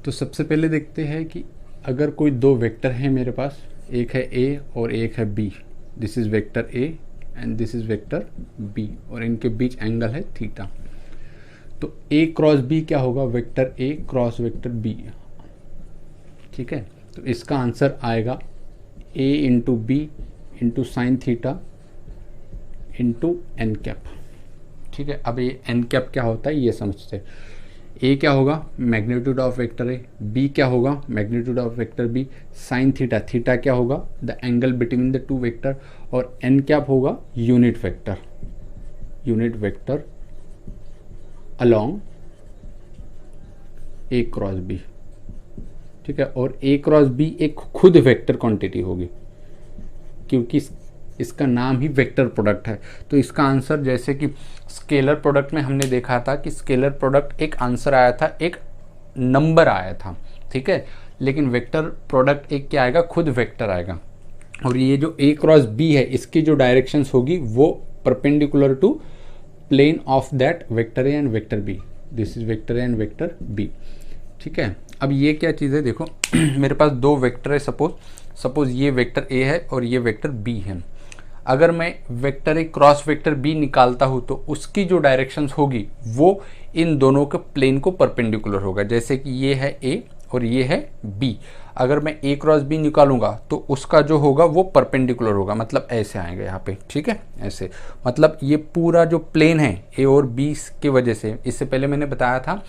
A: तो सबसे पहले देखते हैं कि अगर कोई दो वेक्टर हैं मेरे पास, एक है ए और एक है B, this is vector A and this is vector B, और इनके बीच एंगल है थीटा। तो ए क्रॉस बी क्या होगा, vector A cross vector B. ठीक है, तो इसका आंसर आएगा a into B into sine theta into n cap. ठीक है, अब ये एन कैप क्या होता है ये समझते हैं। ए क्या होगा magnitude of vector A, B क्या होगा magnitude of vector B, sine theta, theta क्या होगा the angle between the two vector, और एन कैप होगा unit vector along A cross B. ठीक है, और ए क्रॉस बी एक खुद वेक्टर क्वांटिटी होगी क्योंकि इसका नाम ही वेक्टर प्रोडक्ट है। तो इसका आंसर, जैसे कि स्केलर प्रोडक्ट में हमने देखा था कि स्केलर प्रोडक्ट एक आंसर आया था, एक नंबर आया था। ठीक है, लेकिन वेक्टर प्रोडक्ट एक क्या आएगा, खुद वेक्टर आएगा। और ये जो ए क्रॉस बी है इसकी जो डायरेक्शंस होगी वो perpendicular to plane of that vector A and vector B, this is vector A and vector B. ठीक है, अब ये क्या चीज़ है, देखो मेरे पास दो वेक्टर है, सपोज ये वेक्टर ए है और ये वेक्टर बी है। अगर मैं vector A cross vector B निकालता हूँ तो उसकी जो डायरेक्शंस होगी वो इन दोनों के प्लेन को परपेंडिकुलर होगा। जैसे कि ये है ए और ये है बी, अगर मैं ए क्रॉस बी निकालूंगा तो उसका जो होगा वो परपेंडिकुलर होगा, मतलब ऐसे आएगा यहाँ पे। ठीक है, ऐसे, मतलब ये पूरा जो प्लेन है ए और बी की वजह से, इससे पहले मैंने बताया था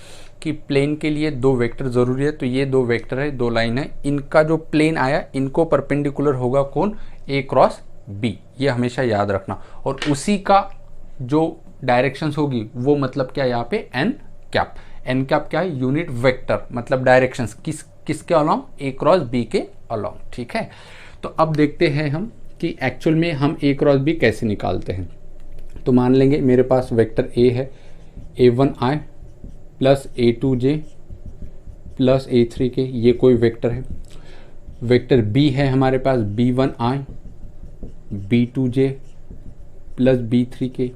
A: कि प्लेन के लिए दो वेक्टर ज़रूरी है। तो ये दो वेक्टर है, दो लाइन है, इनका जो प्लेन आया इनको परपेंडिकुलर होगा कौन, ए क्रॉस बी, ये हमेशा याद रखना। और उसी का जो डायरेक्शंस होगी वो मतलब क्या यहाँ पे एन कैप। एन कैप क्या है, यूनिट वेक्टर, मतलब डायरेक्शंस किसके अलोंग, ए क्रॉस बी के अलोंग। ठीक है, तो अब देखते हैं हम कि एक्चुअल में हम ए क्रॉस बी कैसे निकालते हैं। तो मान लेंगे मेरे पास वेक्टर ए है, a1i plus a2j plus a3 के, ये कोई वेक्टर है। वेक्टर बी है हमारे पास b1i b2j प्लस b3 के।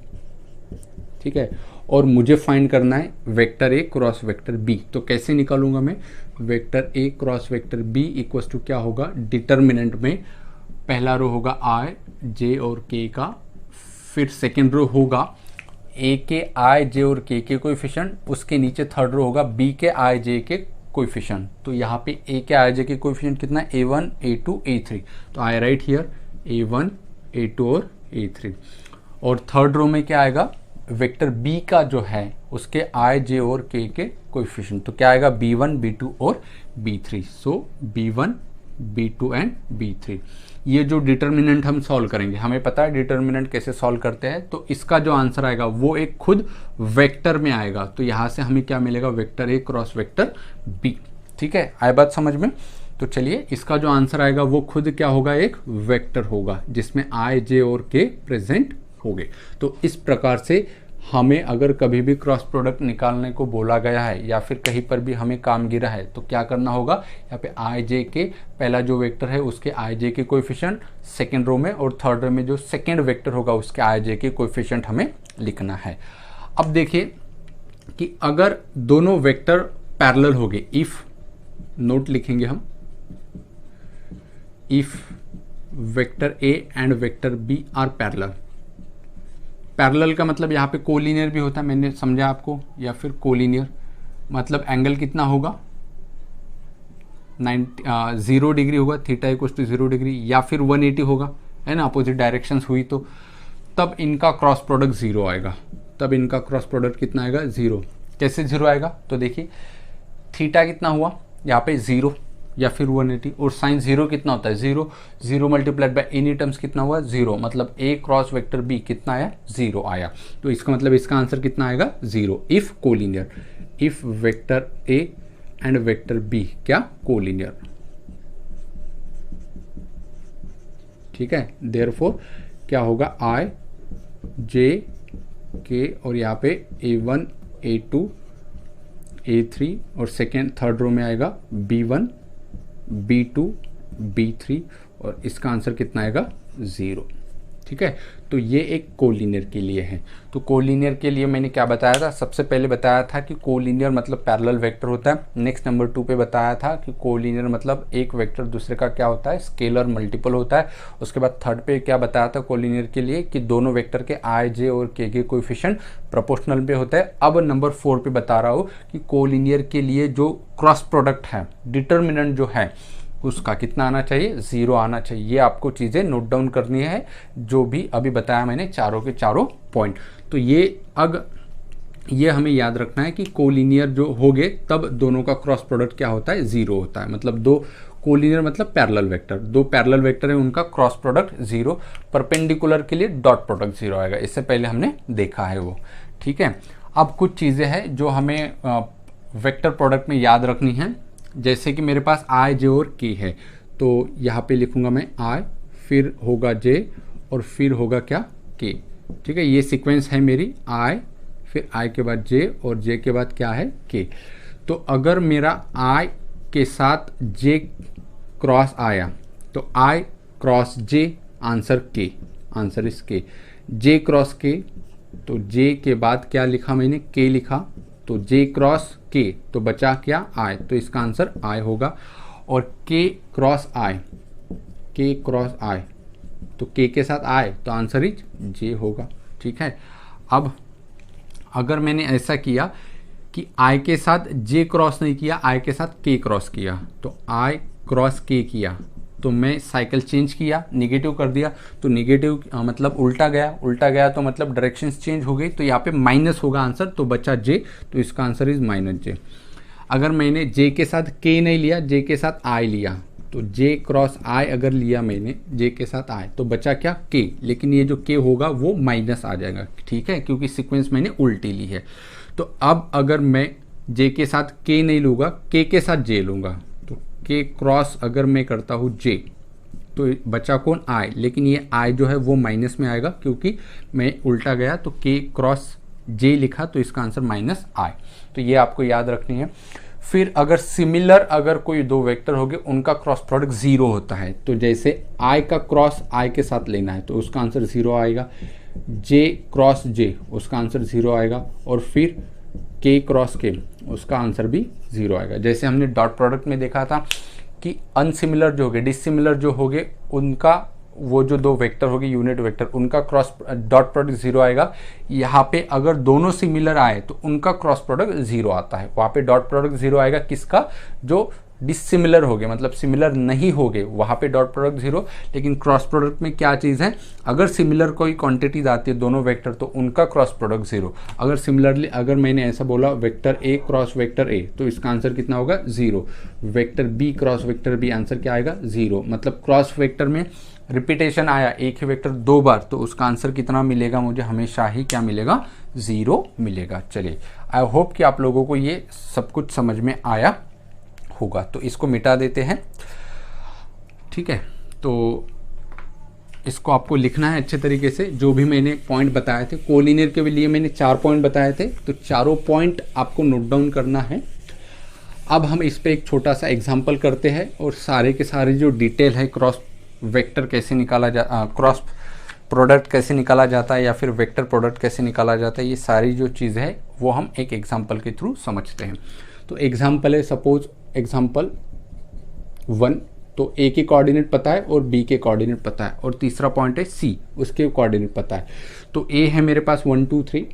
A: ठीक है, और मुझे फाइंड करना है vector A cross vector B. तो कैसे निकालूंगा मैं, vector A cross vector B equals to क्या होगा, डिटर्मिनेंट में पहला रो होगा आई जे और के का, फिर सेकेंड रो होगा ए के आई जे और के कोएफिशिएंट, उसके नीचे थर्ड रो होगा बी के आई जे के कोएफिशिएंट। तो यहाँ पे ए के आई जे के कोएफिशिएंट कितना है, a1 a2 a3। तो आई राइट हियर a1 a2 और a3। और थर्ड रो में क्या आएगा, वेक्टर बी का जो है उसके आई जे और के कोएफिशिएंट। तो क्या आएगा b1 b2 और b3। So b1 b2 and b3। ये जो डिटर्मिनेंट हम सॉल्व करेंगे, हमें पता है डिटर्मिनेंट कैसे सॉल्व करते हैं। तो इसका जो आंसर आएगा वो एक खुद वेक्टर में आएगा। तो यहाँ से हमें क्या मिलेगा, vector A cross vector B. ठीक है, आए बात समझ में। तो चलिए इसका जो आंसर आएगा वो खुद क्या होगा, एक वेक्टर होगा जिसमें आई जे और के प्रेजेंट होंगे। तो इस प्रकार से हमें अगर कभी भी क्रॉस प्रोडक्ट निकालने को बोला गया है या फिर कहीं पर भी हमें काम गिरा है तो क्या करना होगा, यहाँ पे आई जे के पहला जो वेक्टर है उसके आई जे के कोएफिशिएंट सेकेंड रो में और थर्ड रो में जो सेकेंड वेक्टर होगा उसके आई जे के कोएफिशिएंट हमें लिखना है। अब देखिए कि अगर दोनों वेक्टर पैरेलल हो गए, इफ नोट लिखेंगे हम, if vector A and vector B are parallel. Parallel का मतलब यहाँ पे कोलिनियर भी होता है, मैंने समझा आपको, या फिर कोलिनियर मतलब एंगल कितना होगा 0 डिग्री होगा, थीटा इक्वल टू 0 डिग्री, या फिर 180 होगा, है ना, अपोजिट डायरेक्शंस हुई तो तब इनका क्रॉस प्रोडक्ट 0 आएगा। तब इनका क्रॉस प्रोडक्ट कितना आएगा 0। कैसे 0 आएगा, तो देखिए थीटा कितना हुआ यहाँ पे 0 या फिर 180, और साइन 0 कितना होता है 0, 0 मल्टीप्लाइड बाय एनी टर्म्स कितना हुआ 0, मतलब ए क्रॉस वेक्टर बी कितना आया 0 आया। तो इसका मतलब इसका आंसर कितना आएगा 0 if collinear, if vector A and vector B क्या कोलिनियर। ठीक है, देयरफॉर क्या होगा आई जे के और यहाँ पे A1 A2 A3 और सेकेंड थर्ड रो में आएगा B1 B2 B3 और इसका आंसर कितना आएगा 0। ठीक है, तो ये एक कोलिनियर के लिए है। तो कोलिनियर के लिए मैंने क्या बताया था, सबसे पहले बताया था कि कोलिनियर मतलब पैरेलल वेक्टर होता है। नेक्स्ट नंबर 2 पे बताया था कि कोलिनियर मतलब एक वेक्टर दूसरे का क्या होता है स्केलर मल्टीपल होता है। उसके बाद थर्ड पे क्या बताया था कोलिनियर के लिए कि दोनों वेक्टर के आई जे और के कोएफिशिएंट प्रोपोर्शनल पे होता है। अब नंबर 4 पे बता रहा हूँ कि कोलिनियर के लिए जो क्रॉस प्रोडक्ट है डिटर्मिनेंट जो है उसका कितना आना चाहिए 0 आना चाहिए। ये आपको चीज़ें नोट डाउन करनी है जो भी अभी बताया मैंने चारों के चारों पॉइंट। तो ये हमें याद रखना है कि कोलिनियर जो हो गए तब दोनों का क्रॉस प्रोडक्ट क्या होता है 0 होता है। मतलब दो कोलिनियर मतलब पैरेलल वेक्टर, दो पैरेलल वेक्टर है उनका क्रॉस प्रोडक्ट 0, परपेंडिकुलर के लिए डॉट प्रोडक्ट 0 आएगा। इससे पहले हमने देखा है वो। ठीक है, अब कुछ चीज़ें हैं जो हमें वेक्टर प्रोडक्ट में याद रखनी है। जैसे कि मेरे पास आई जे और के है तो यहाँ पे लिखूंगा मैं आई, फिर होगा जे और फिर होगा क्या के। ठीक है, ये सीक्वेंस है मेरी, आई फिर आई के बाद जे और जे के बाद क्या है के। तो अगर मेरा आई के साथ जे क्रॉस आया तो आई क्रॉस जे आंसर के, आंसर इज के। जे क्रॉस के तो जे के बाद क्या लिखा मैंने के लिखा, तो जे क्रॉस के तो बचा क्या आई, तो इसका आंसर आई होगा। और के क्रॉस आई, के क्रॉस आई तो के साथ आई तो आंसर इज जे होगा। ठीक है, अब अगर मैंने ऐसा किया कि आई के साथ जे क्रॉस नहीं किया, आई के साथ के क्रॉस किया, तो आई क्रॉस के किया तो मैं साइकिल चेंज किया, निगेटिव कर दिया तो निगेटिव मतलब उल्टा गया, उल्टा गया तो मतलब डायरेक्शंस चेंज हो गई, तो यहाँ पे माइनस होगा आंसर, तो बचा जे, तो इसका आंसर इज माइनस जे। अगर मैंने जे के साथ के नहीं लिया, जे के साथ आई लिया, तो जे क्रॉस आई अगर लिया मैंने जे के साथ आई तो बचा क्या के, लेकिन ये जो के होगा वो माइनस आ जाएगा। ठीक है, क्योंकि सीक्वेंस मैंने उल्टी ली है। तो अब अगर मैं जे के साथ के नहीं लूँगा, के साथ जे लूँगा, के क्रॉस अगर मैं करता हूँ जे तो बचा कौन आई, लेकिन ये आई जो है वो माइनस में आएगा क्योंकि मैं उल्टा गया, तो के क्रॉस जे लिखा तो इसका आंसर माइनस आई। तो ये आपको याद रखनी है। फिर अगर सिमिलर अगर कोई दो वेक्टर हो गए उनका क्रॉस प्रोडक्ट 0 होता है, तो जैसे आई का क्रॉस आई के साथ लेना है तो उसका आंसर 0 आएगा, जे क्रॉस जे उसका आंसर 0 आएगा, और फिर के क्रॉस के उसका आंसर भी 0 आएगा। जैसे हमने डॉट प्रोडक्ट में देखा था कि अनसिमिलर जो हो गए डिसिमिलर जो हो गए उनका वो जो दो वेक्टर हो गए यूनिट वेक्टर उनका क्रॉस डॉट प्रोडक्ट 0 आएगा। यहाँ पे अगर दोनों सिमिलर आए तो उनका क्रॉस प्रोडक्ट 0 आता है, वहाँ पे डॉट प्रोडक्ट 0 आएगा किसका, जो डिसिमिलर हो गए मतलब सिमिलर नहीं हो गए वहाँ पे डॉट प्रोडक्ट 0। लेकिन क्रॉस प्रोडक्ट में क्या चीज़ है, अगर सिमिलर कोई क्वांटिटीज आती है दोनों वेक्टर तो उनका क्रॉस प्रोडक्ट 0। अगर सिमिलरली अगर मैंने ऐसा बोला vector A cross vector A तो इसका आंसर कितना होगा 0, vector B cross vector B answer क्या आएगा 0। मतलब क्रॉस वेक्टर में रिपीटेशन आया एक ही वेक्टर 2 बार तो उसका आंसर कितना मिलेगा, मुझे हमेशा ही क्या मिलेगा 0 मिलेगा। चलिए, आई होप कि आप लोगों को ये सब कुछ समझ में आया होगा। तो इसको मिटा देते हैं। ठीक है, तो इसको आपको लिखना है अच्छे तरीके से, जो भी मैंने पॉइंट बताए थे। कोलिनियर के लिए मैंने 4 पॉइंट बताए थे, तो चारों पॉइंट आपको नोट डाउन करना है। अब हम इस पे एक छोटा सा एग्जांपल करते हैं और सारे के सारे जो डिटेल है, क्रॉस वेक्टर कैसे निकाला क्रॉस प्रोडक्ट कैसे निकाला जाता है या फिर वेक्टर प्रोडक्ट कैसे निकाला जाता है, ये सारी जो चीज़ है वो हम एक एग्जांपल के थ्रू समझते हैं। तो एग्जांपल है, सपोज एग्जांपल 1, तो ए के कोऑर्डिनेट पता है और बी के कोऑर्डिनेट पता है, और तीसरा पॉइंट है सी, उसके कोऑर्डिनेट पता है। तो ए है मेरे पास 1 2 3,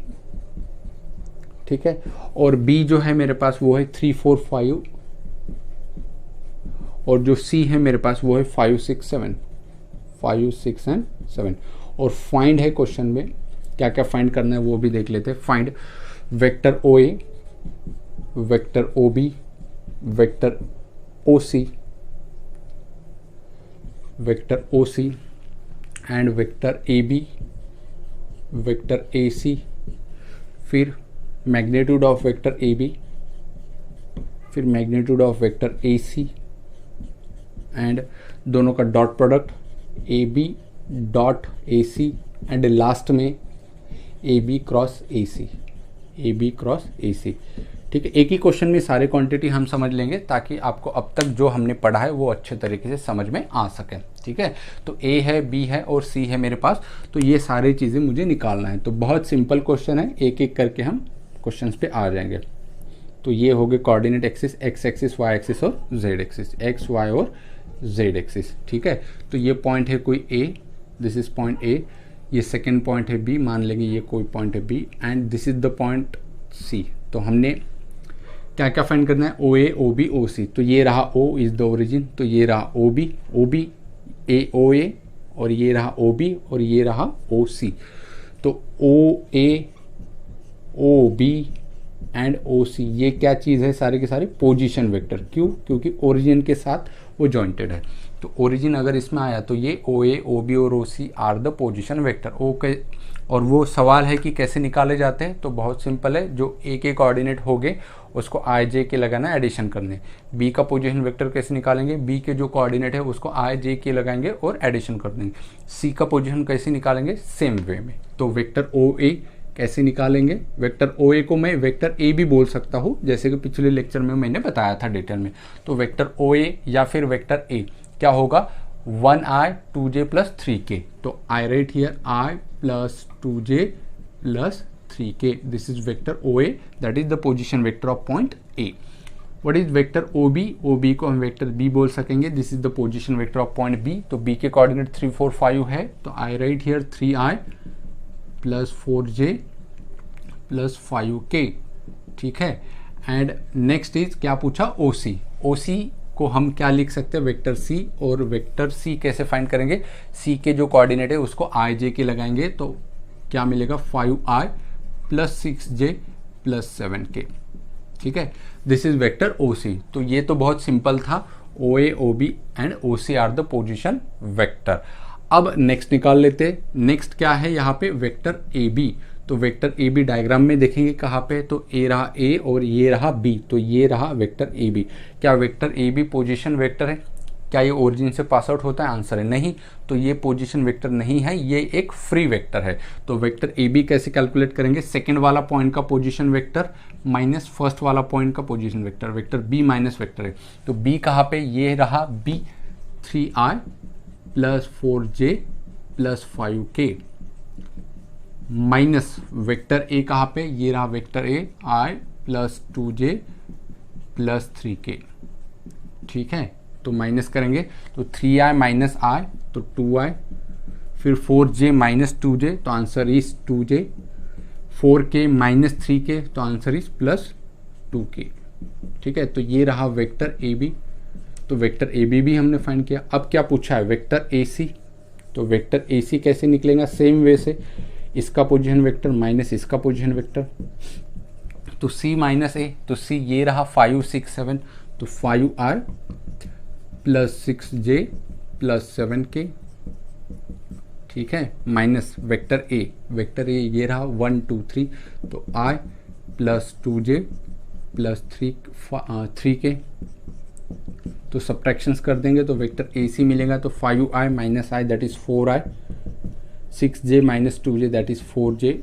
A: ठीक है, और बी जो है मेरे पास वो है 3 4 5, और जो सी है मेरे पास वो है 5 6 7, 5 6 एंड 7। और फाइंड है क्वेश्चन में, क्या क्या फाइंड करना है वो भी देख लेते हैं। Find vector O A, vector O B, vector O C, vector O C and vector A B, vector A C, फिर magnitude of vector A B, फिर magnitude of vector A C and दोनों का dot product A B dot A C and last में A B cross A C, A B cross A C. ठीक है, एक ही question में सारे quantity हम समझ लेंगे ताकि आपको अब तक जो हमने पढ़ा है वो अच्छे तरीके से समझ में आ सके। ठीक है, तो ए है, बी है और सी है मेरे पास, तो ये सारी चीज़ें मुझे निकालना है। तो बहुत सिंपल क्वेश्चन है, एक एक करके हम क्वेश्चंस पे आ जाएंगे। तो ये हो गए coordinate axis, X axis, Y axis और जेड एक्सिस, एक्स वाई और जेड एक्सिस। ठीक है, तो ये पॉइंट है कोई A, this is point A, ये सेकेंड पॉइंट है बी, मान लेंगे ये कोई पॉइंट है B, and this is the point C. तो हमने क्या क्या फाइंड करना है, ओ A, O B, O C. तो ये रहा ओ इज द ओरिजिन, तो ये रहा ओ बी, ओ बी ए ओ ए, और ये रहा ओ बी और ये रहा ओ सी। तो ओ A, O B and O C, ये क्या चीज़ है, सारे के सारे पोजीशन वेक्टर। क्यों? क्योंकि ओरिजिन के साथ वो जॉइंटेड है। तो ओरिजिन अगर इसमें आया तो ये ओ ए, ओ बी और O C are the position vector. Okay, और वो सवाल है कि कैसे निकाले जाते हैं, तो बहुत सिंपल है, जो ए के कोऑर्डिनेट हो गए उसको आई जे के लगाना, एडिशन करने। बी का पोजीशन वेक्टर कैसे निकालेंगे, बी के जो कोऑर्डिनेट है उसको आई जे के लगाएंगे और एडिशन कर देंगे। सी का पोजीशन कैसे निकालेंगे, सेम वे में। तो वेक्टर ओ ए कैसे निकालेंगे, वेक्टर ओ ए को मैं वेक्टर ए भी बोल सकता हूँ, जैसे कि पिछले लेक्चर में मैंने बताया था डिटेल में। तो वेक्टर ओ ए या फिर वेक्टर ए क्या होगा, 1i 2j plus 3k। तो I write here I plus 2j plus 3k. This is vector OA, that is the position vector of point A. What is vector OB? OB को हम vector B बोल सकेंगे। This is the position vector of point B. तो B के coordinate 3 4 5 है, तो I write here 3i plus 4j plus 5k। ठीक है, एंड नेक्स्ट इज क्या पूछा, OC। OC को हम क्या लिख सकते हैं, वेक्टर सी। और वेक्टर सी कैसे फाइंड करेंगे, सी के जो कोऑर्डिनेट है उसको आई जे के लगाएंगे, तो क्या मिलेगा, 5i plus 6j plus 7k। ठीक है, this is vector O C. तो ये तो बहुत सिंपल था, O A, O B and O C are the position vector. अब नेक्स्ट निकाल लेते हैं। नेक्स्ट क्या है यहाँ पे, वेक्टर ए बी। तो वेक्टर ए बी डायग्राम में देखेंगे कहाँ पे, तो ए रहा ए और ये रहा बी, तो ये रहा वेक्टर ए बी। क्या vector A B position vector है? क्या ये ओरिजिन से पास आउट होता है? आंसर है नहीं। तो ये पोजीशन वेक्टर नहीं है, ये एक फ्री वेक्टर है। तो वेक्टर ए बी कैसे कैलकुलेट करेंगे, सेकेंड वाला पॉइंट का पोजीशन वेक्टर माइनस फर्स्ट वाला पॉइंट का position vector, vector B minus vector है। तो बी कहाँ पे, ये रहा B, 3i plus 4j plus 5k, minus vector A कहाँ पे, ये रहा vector A, i plus 2j plus 3k। ठीक है, तो माइनस करेंगे तो 3i माइनस i तो 2i, फिर 4j माइनस 2j तो answer is 2j, 4k minus 3k तो आंसर इज प्लस 2k। ठीक है, तो ये रहा वेक्टर ए बी। तो वेक्टर ए बी भी हमने फाइंड किया। अब क्या पूछा है, वेक्टर ए सी। तो वेक्टर ए सी कैसे निकलेगा, सेम वे से, इसका पोजीशन वेक्टर माइनस इसका पोजीशन वेक्टर, तो c माइनस ए, तो c ये रहा 5 6 7, तो 5i plus 6j plus 7k। ठीक है, minus vector A, vector A ये रहा 1 2 3, तो i plus 2j plus 3k। तो सब्ट्रैक्शंस कर देंगे तो वेक्टर ए सी मिलेगा। तो 5i minus i that is 4i, 6j minus 2j that is 4j,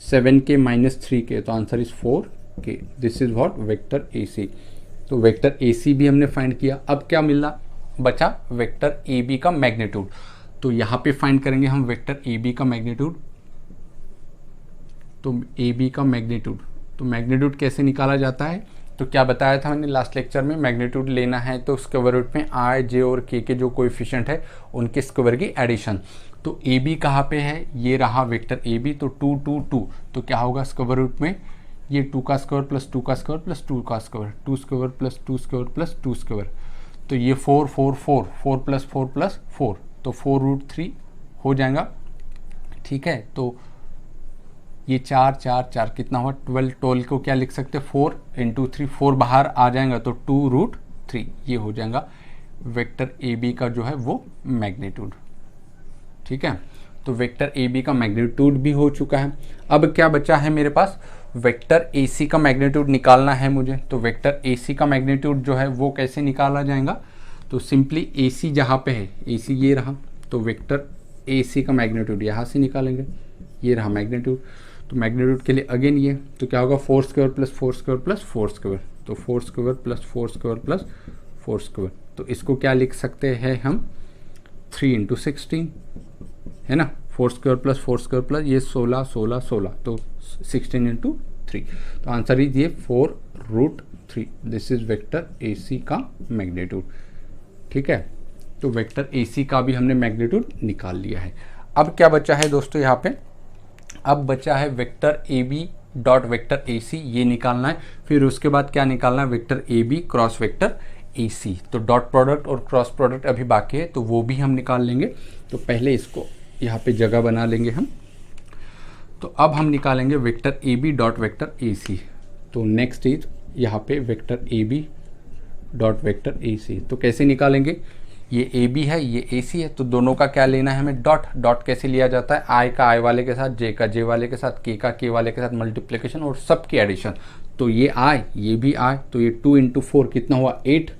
A: 7k minus 3k, तो answer is 4k। This is what vector A C. तो vector A सी भी हमने फाइंड किया। अब क्या मिला बचा, वेक्टर ए बी का मैग्नीट्यूड। तो यहाँ पे फाइंड करेंगे हम वेक्टर ए बी का मैग्नीट्यूड। तो ए बी का मैग्नीट्यूड, तो मैग्नीट्यूड कैसे निकाला जाता है, तो क्या बताया था मैंने लास्ट लेक्चर में, मैग्नीट्यूड लेना है तो स्क्वायर रूट में आई, जे और के जो कोएफिशिएंट है उनके स्क्वायर की एडिशन। तो ए बी कहाँ पे है, ये रहा वेक्टर ए बी। तो 2 2 2, तो क्या होगा स्क्वायर रूट में ये 2 का स्क्वायर प्लस 2 का स्क्वायर प्लस 2 का square, 2 square plus 2 square plus 2 square, तो ये 4 4 4, 4 प्लस 4 प्लस 4, तो 4√3 हो जाएगा। ठीक है, तो ये 4 4 4 कितना हुआ 12, 12 को क्या लिख सकते हैं 4 इंटू 3, 4 बाहर आ जाएगा तो 2√3, ये हो जाएगा वेक्टर ए बी का जो है वो मैग्नीट्यूड। ठीक है, तो वेक्टर ए बी का मैग्नीट्यूड भी हो चुका है। अब क्या बचा है मेरे पास, वेक्टर ए सी का मैग्नीट्यूड निकालना है मुझे। तो वेक्टर ए सी का मैग्नीट्यूड जो है वो कैसे निकाला जाएगा, तो सिंपली ए सी जहाँ पे है, ए सी ये रहा, तो वेक्टर ए सी का मैग्नीट्यूड यहाँ से निकालेंगे, ये रहा मैग्नीट्यूड। तो मैग्नीट्यूड के लिए अगेन ये, तो क्या होगा 4 square plus 4 square plus 4 square, तो 4 square plus 4 square plus 4 square, तो इसको क्या लिख सकते हैं हम 3 इंटू 16, है ना, 4 स्क्वायर प्लस 4 स्क्वायर प्लस ये 16 16 16, तो 16 इंटू 3, तो आंसर इज ये 4√3। दिस इज वेक्टर ए सी का मैग्नीट्यूड। ठीक है, तो वेक्टर ए सी का भी हमने मैग्नीट्यूड निकाल लिया है। अब क्या बचा है दोस्तों यहाँ पे, अब बचा है vector A B dot vector A C, ये निकालना है। फिर उसके बाद क्या निकालना है, vector A B cross vector A C. तो डॉट प्रोडक्ट और क्रॉस प्रोडक्ट अभी बाकी है, तो वो भी हम निकाल लेंगे। तो पहले इसको यहाँ पे जगह बना लेंगे हम। तो अब हम निकालेंगे vector A B dot vector A C. तो नेक्स्ट इज यहाँ पे vector A B dot vector A C. तो कैसे निकालेंगे, ये ए बी है, ये ए सी है, तो दोनों का क्या लेना है हमें, डॉट। डॉट कैसे लिया जाता है, आई का आई वाले के साथ, जे का जे वाले के साथ, के का के वाले के साथ मल्टीप्लिकेशन और सब की एडिशन। तो ये आई, ये भी आई, तो ये 2 इंटू 4 कितना हुआ 8,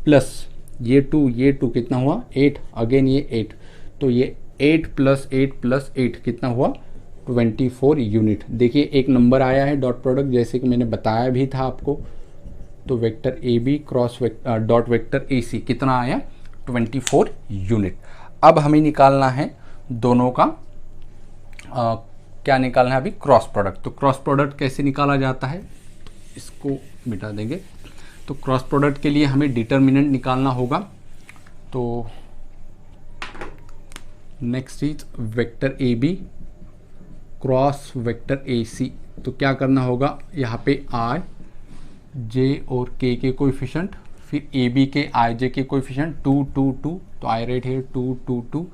A: प्लस ये 2 कितना हुआ 8, अगेन ये 8, तो ये 8 प्लस 8 प्लस 8 कितना हुआ 24 यूनिट। देखिए एक नंबर आया है डॉट प्रोडक्ट, जैसे कि मैंने बताया भी था आपको। तो vector A B cross dot vector A C कितना आया 24 यूनिट। अब हमें निकालना है दोनों का क्या निकालना है अभी, क्रॉस प्रोडक्ट। तो क्रॉस प्रोडक्ट कैसे निकाला जाता है, इसको मिटा देंगे। तो क्रॉस प्रोडक्ट के लिए हमें डिटर्मिनेंट निकालना होगा। तो next is vector A B cross vector A C. तो क्या करना होगा, यहाँ पे आई जे और के कोएफिशिएंट, फिर ए बी के आई जे के कोएफिशिएंट 2 2 2, तो आई राइट हियर 2 2 2,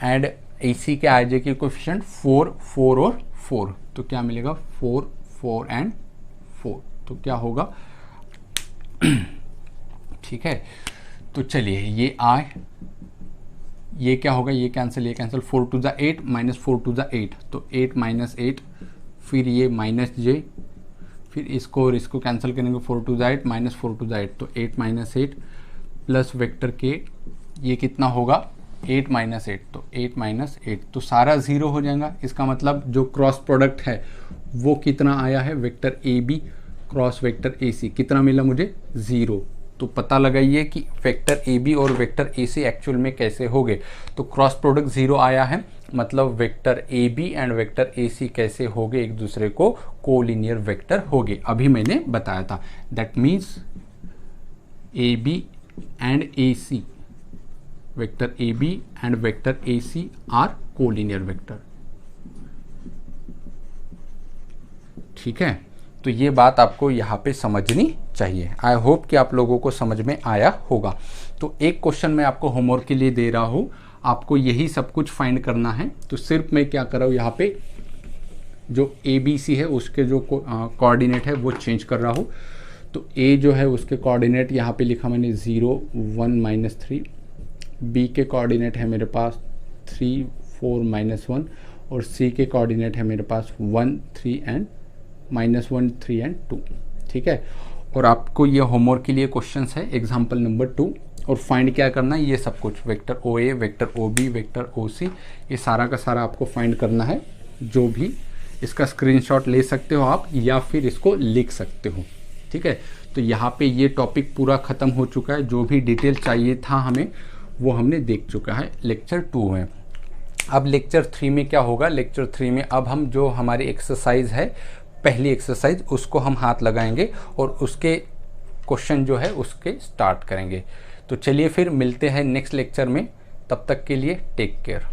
A: एंड ए सी के आई जे के कोएफिशिएंट 4 4 और 4, तो क्या मिलेगा 4 4 एंड 4, तो क्या होगा ठीक है। तो चलिए ये आई, ये क्या होगा, ये कैंसिल, ये cancel, 4 to the 8 minus 4 to the 8, तो 8 माइनस 8, फिर ये माइनस जे, फिर इसको और इसको कैंसिल करेंगे, 4 to the 8 minus 4 to the 8, तो 8 माइनस 8 प्लस वेक्टर के, ये कितना होगा 8 माइनस 8, तो 8 माइनस 8, तो सारा ज़ीरो हो जाएगा। इसका मतलब जो क्रॉस प्रोडक्ट है वो कितना आया है, vector A B cross vector A C कितना मिला मुझे 0। तो पता लगाइए कि वेक्टर ए बी और वेक्टर ए सी एक्चुअल में कैसे हो गए। तो क्रॉस प्रोडक्ट 0 आया है, मतलब vector A B and vector A C कैसे हो गए, एक दूसरे को कोलिनियर वेक्टर हो गए। अभी मैंने बताया था, that means A B and A C, vector A B and vector A C are collinear vector. ठीक है, तो ये बात आपको यहाँ पे समझनी चाहिए। आई होप कि आप लोगों को समझ में आया होगा। तो एक क्वेश्चन मैं आपको होमवर्क के लिए दे रहा हूँ, आपको यही सब कुछ फाइंड करना है। तो सिर्फ मैं क्या कर रहा हूँ, यहाँ पे जो ए बी सी है उसके जो कोऑर्डिनेट है वो चेंज कर रहा हूँ। तो ए जो है उसके कोऑर्डिनेट यहाँ पे लिखा मैंने 0 1 माइनस 3, बी के कोऑर्डिनेट है मेरे पास 3 4 माइनस 1, और सी के कोऑर्डिनेट है मेरे पास 1 3 एंड -1 3 एंड 2। ठीक है, और आपको ये होमवर्क के लिए क्वेश्चंस है एग्जाम्पल नंबर 2। और फाइंड क्या करना है, ये सब कुछ vector O A, vector O B, vector O C, ये सारा का सारा आपको फाइंड करना है। जो भी इसका स्क्रीनशॉट ले सकते हो आप या फिर इसको लिख सकते हो, ठीक है। तो यहाँ पे ये टॉपिक पूरा ख़त्म हो चुका है। जो भी डिटेल चाहिए था हमें वो हमने देख चुका है लेक्चर 2 में। अब लेक्चर 3 में क्या होगा, लेक्चर 3 में अब हम जो हमारी एक्सरसाइज है, पहली एक्सरसाइज, उसको हम हाथ लगाएंगे और उसके क्वेश्चन जो है उसके स्टार्ट करेंगे। तो चलिए फिर मिलते हैं नेक्स्ट लेक्चर में, तब तक के लिए टेक केयर।